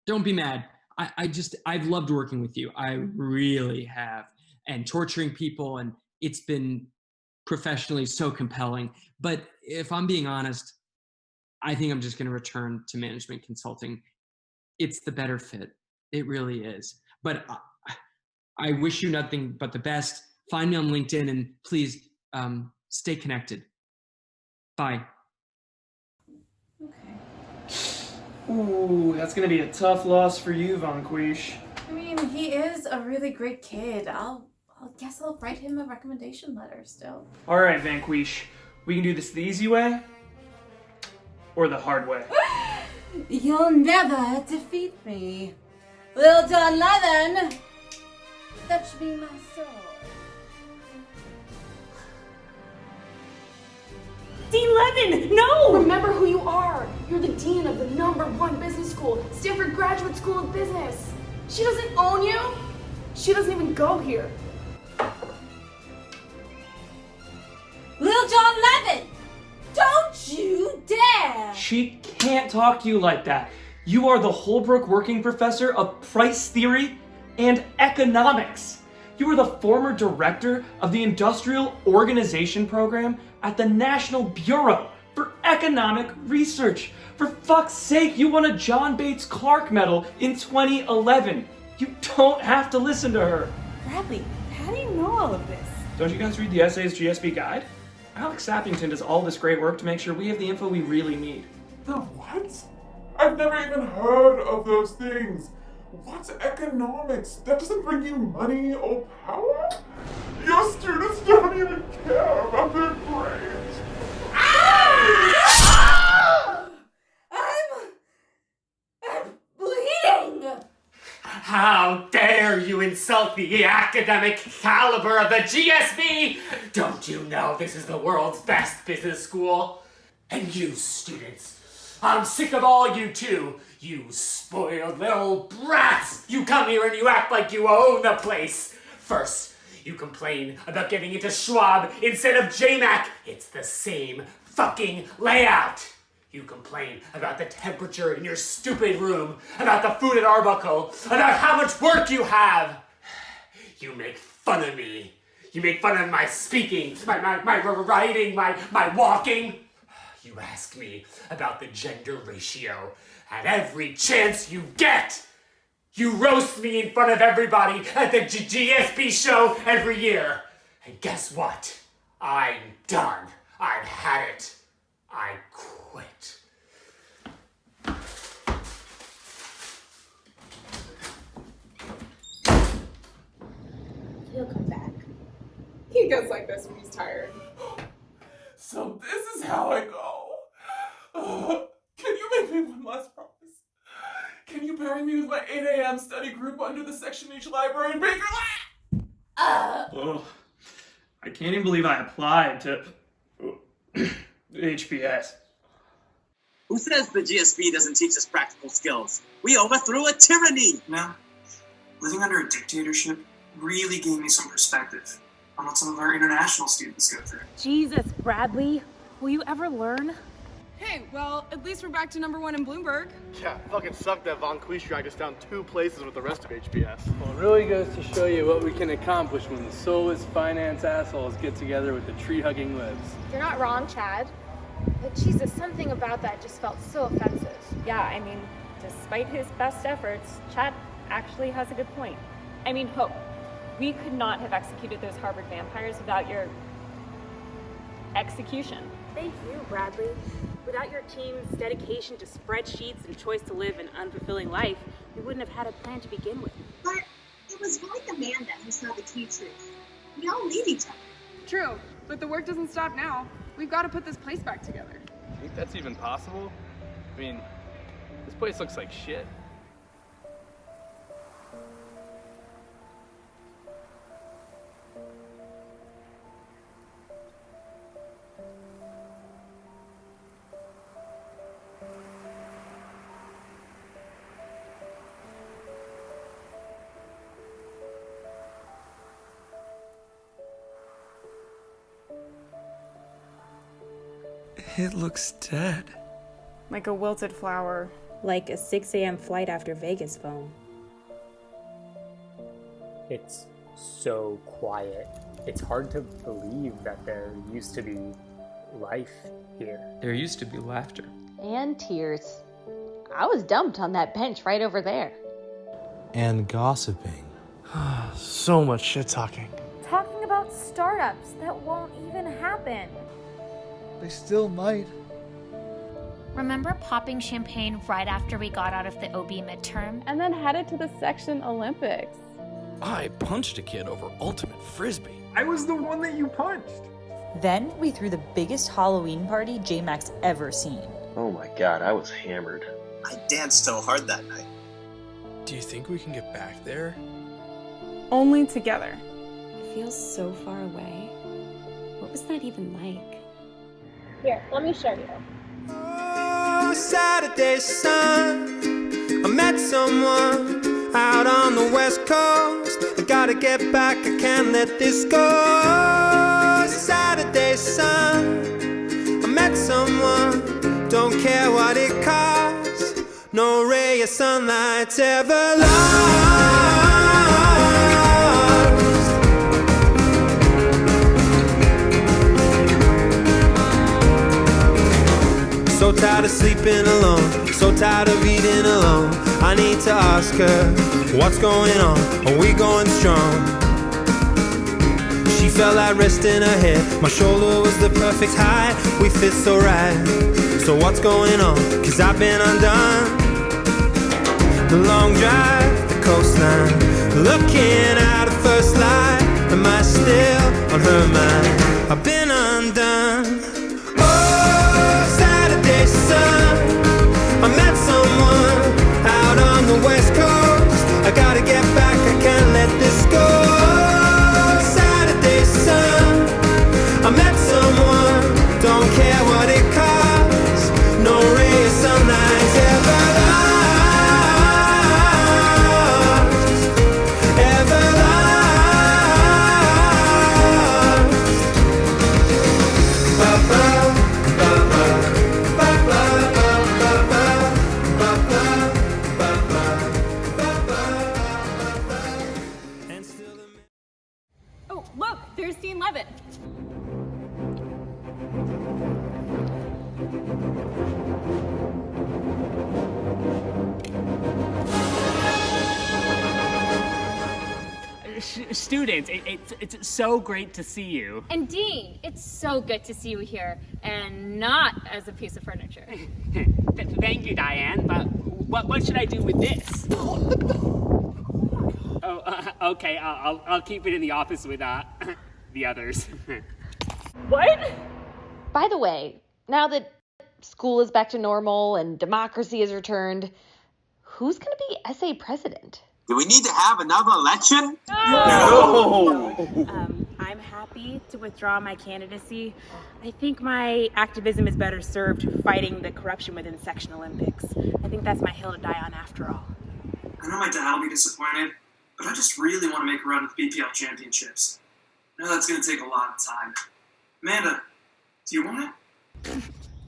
Don't be mad. I've loved working with you. I really have. And torturing people, and it's been professionally so compelling. But if I'm being honest, I think I'm just going to return to management consulting. It's the better fit. It really is. But I wish you nothing but the best. Find me on LinkedIn, and please stay connected. Bye. Ooh, that's gonna be a tough loss for you, Von Quish. I mean, he is a really great kid. I'll guess I'll write him a recommendation letter still. Alright, Van Quish. We can do this the easy way or the hard way. You'll never defeat me. Little John Levin, fetch me my sword. Dean Levin, no! Remember who you are. You're the dean of the #1 business school, Stanford Graduate School of Business. She doesn't own you. She doesn't even go here. Little John Levin, don't you dare! She can't talk to you like that. You are the Holbrook Working Professor of Price Theory and Economics. You are the former director of the Industrial Organization Program at the National Bureau for Economic Research. For fuck's sake, you won a John Bates Clark Medal in 2011. You don't have to listen to her. Bradley, how do you know all of this? Don't you guys read the Essays GSB Guide? Alex Sappington does all this great work to make sure we have the info we really need. The what? I've never even heard of those things. What's economics? That doesn't bring you money or power? Your students don't even care about their grades. I'm bleeding! How dare you insult the academic caliber of the GSB? Don't you know this is the world's best business school? And you students, I'm sick of all you too. You spoiled little brats! You come here and you act like you own the place. First, you complain about getting into Schwab instead of JMAC. It's the same fucking layout. You complain about the temperature in your stupid room, about the food at Arbuckle, about how much work you have. You make fun of me. You make fun of my speaking, my writing, my walking. You ask me about the gender ratio at every chance you get. You roast me in front of everybody at the GSB show every year. And guess what? I'm done. I've had it. I quit. He'll come back. He gets like this when he's tired. So this is how I go. Can you make me one last promise? Can you pair me with my 8 a.m. study group under the Section H library in Baker Lane? Oh, I can't even believe I applied to HPS. Who says the GSB doesn't teach us practical skills? We overthrew a tyranny! No. Living under a dictatorship really gave me some perspective on what some of our international students go through. Jesus, Bradley, will you ever learn? Hey, well, at least we're back to #1 in Bloomberg. Yeah, fucking sucked that Von Quish dragged us down 2 places with the rest of HBS. Well, it really goes to show you what we can accomplish when the soulless finance assholes get together with the tree-hugging libs. You're not wrong, Chad. But Jesus, something about that just felt so offensive. Yeah, I mean, despite his best efforts, Chad actually has a good point. I mean, Hope, we could not have executed those Harvard vampires without your execution. Thank you, Bradley. Without your team's dedication to spreadsheets and choice to live an unfulfilling life, we wouldn't have had a plan to begin with. But it was like Amanda who saw the key truth. We all need each other. True, but the work doesn't stop now. We've got to put this place back together. You think that's even possible? I mean, this place looks like shit. It looks dead. Like a wilted flower. Like a 6 a.m. flight after Vegas phone. It's so quiet. It's hard to believe that there used to be life here. There used to be laughter. And tears. I was dumped on that bench right over there. And gossiping. So much shit talking. Talking about startups that won't even happen. They still might. Remember popping champagne right after we got out of the OB midterm? And then headed to the section Olympics. I punched a kid over ultimate frisbee. I was the one that you punched. Then we threw the biggest Halloween party J-Mac's ever seen. Oh my god, I was hammered. I danced so hard that night. Do you think we can get back there? Only together. It feels so far away. What was that even like? Here, let me show you. Oh, Saturday sun, I met someone out on the west coast. I gotta get back, I can't let this go. Saturday sun, I met someone, don't care what it costs. No ray of sunlight's ever lost. So tired of sleeping alone, so tired of eating alone. I need to ask her, what's going on? Are we going strong? She felt like resting her head. My shoulder was the perfect height. We fit so right. So what's going on? 'Cause I've been undone. The long drive, the coastline, looking at the first light. Am I still on her mind? I've been undone. Saturday sun, I met someone out on the west coast. I gotta get back, I can't let this go. Saturday sun, I met someone, don't care what it costs. No ray of sunlight's ever lost, ever lost. Ba-ba. Oh, look, there's Dean Levitt. Students, it's so great to see you. And Dean, it's so good to see you here, and not as a piece of furniture. Thank you, Diane, but what should I do with this? Okay, I'll keep it in the office with the others. What? By the way, now that school is back to normal and democracy has returned, who's going to be SA president? Do we need to have another election? No! I'm happy to withdraw my candidacy. I think my activism is better served fighting the corruption within Section Olympics. I think that's my hill to die on after all. I know my dad will be disappointed, but I just really want to make a run at the BPL championships. I know that's going to take a lot of time. Amanda, do you want it?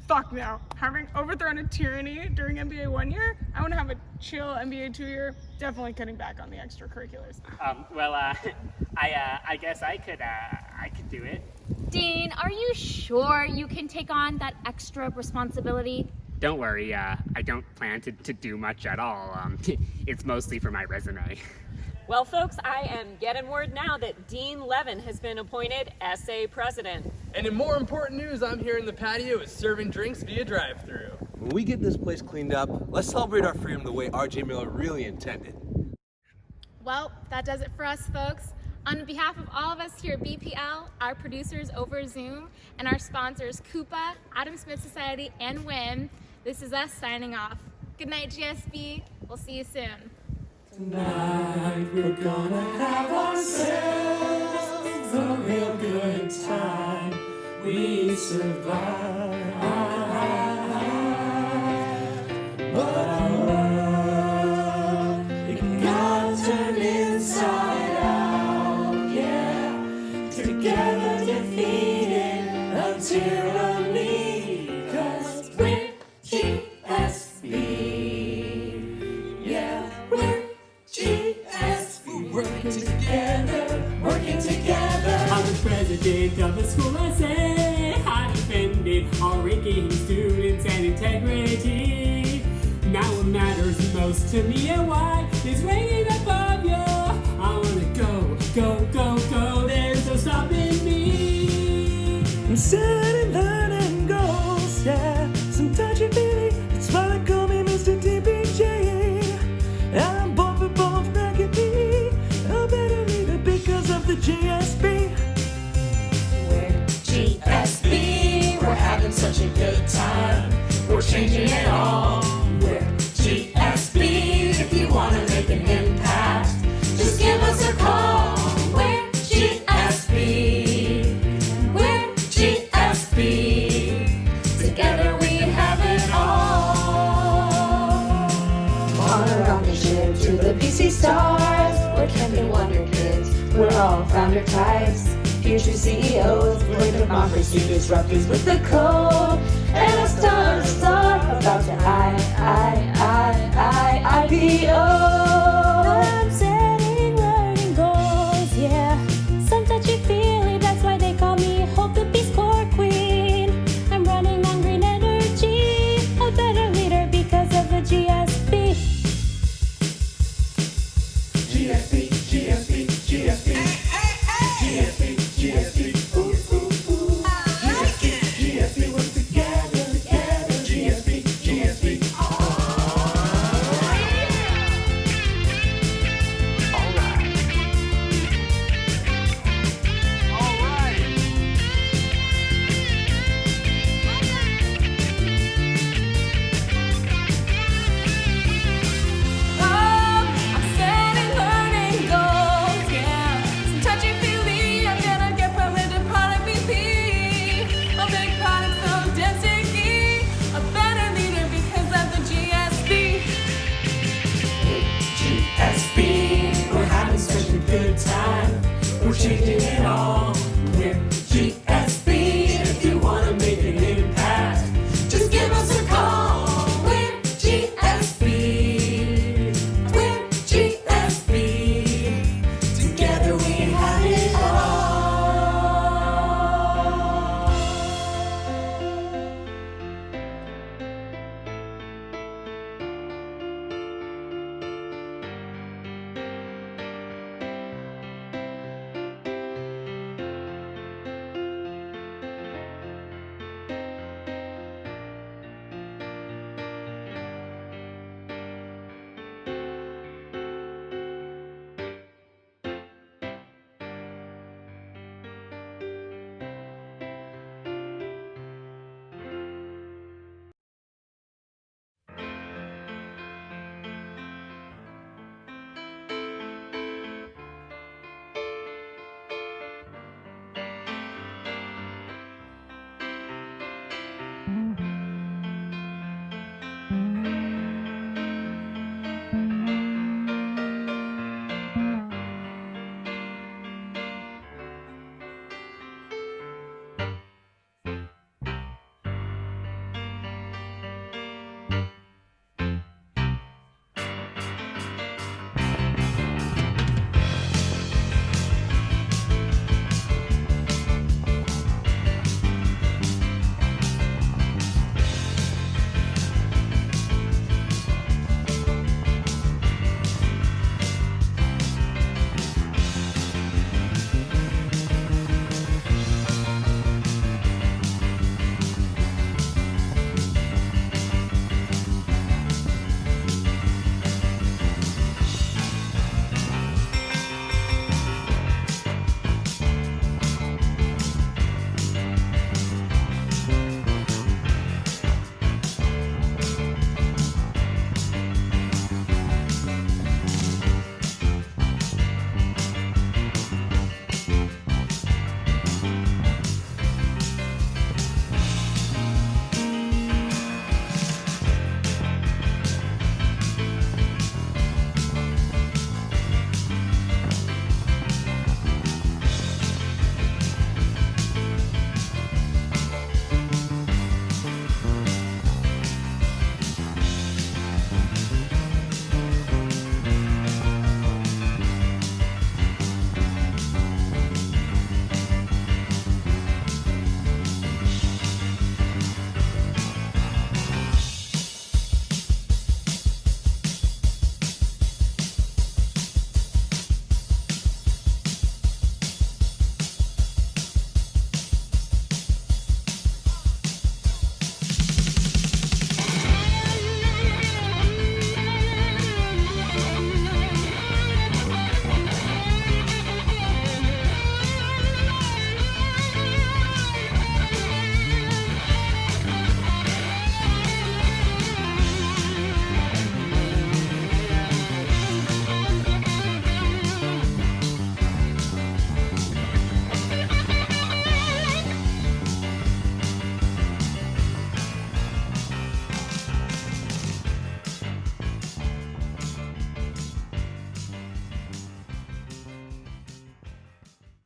Fuck no. Having overthrown a tyranny during NBA 1 year, I want to have a chill NBA 2 year. Definitely cutting back on the extracurriculars. I guess I could do it. Dean, are you sure you can take on that extra responsibility? Don't worry, I don't plan to do much at all. It's mostly for my resume. Well, folks, I am getting word now that Dean Levin has been appointed SA president. And in more important news, I'm here in the patio is serving drinks via drive-thru. When we get this place cleaned up, let's celebrate our freedom the way R.J. Miller really intended. Well, that does it for us, folks. On behalf of all of us here at BPL, our producers over Zoom, and our sponsors, Coupa, Adam Smith Society, and WIM, this is us signing off. Good night, GSB. We'll see you soon. Tonight we're gonna have ourselves a real good time. We survived, but our world, it got turned inside out, yeah. Together defeated a tyranny, 'cause we're GSB, yeah, we're GSB, working together. most to me and why is ringing above you. I wanna go, go, go, go, there's no stopping me. I'm setting learning goals, yeah. Some touchy feely, that's why they call me Mr. TPJ. I'm born for both raggedy, a better leader because of the GSB. We're GSB, we're having such a good time. We're changing it all. We're GSB, if you wanna make an impact, just give us a call. We're GSB. We're GSB. Together we have it all. On a rocket ship to the BC stars, we're Camping Wonder Kids. We're all founder types, future CEOs. We're democracy disruptors with the code, and a star about to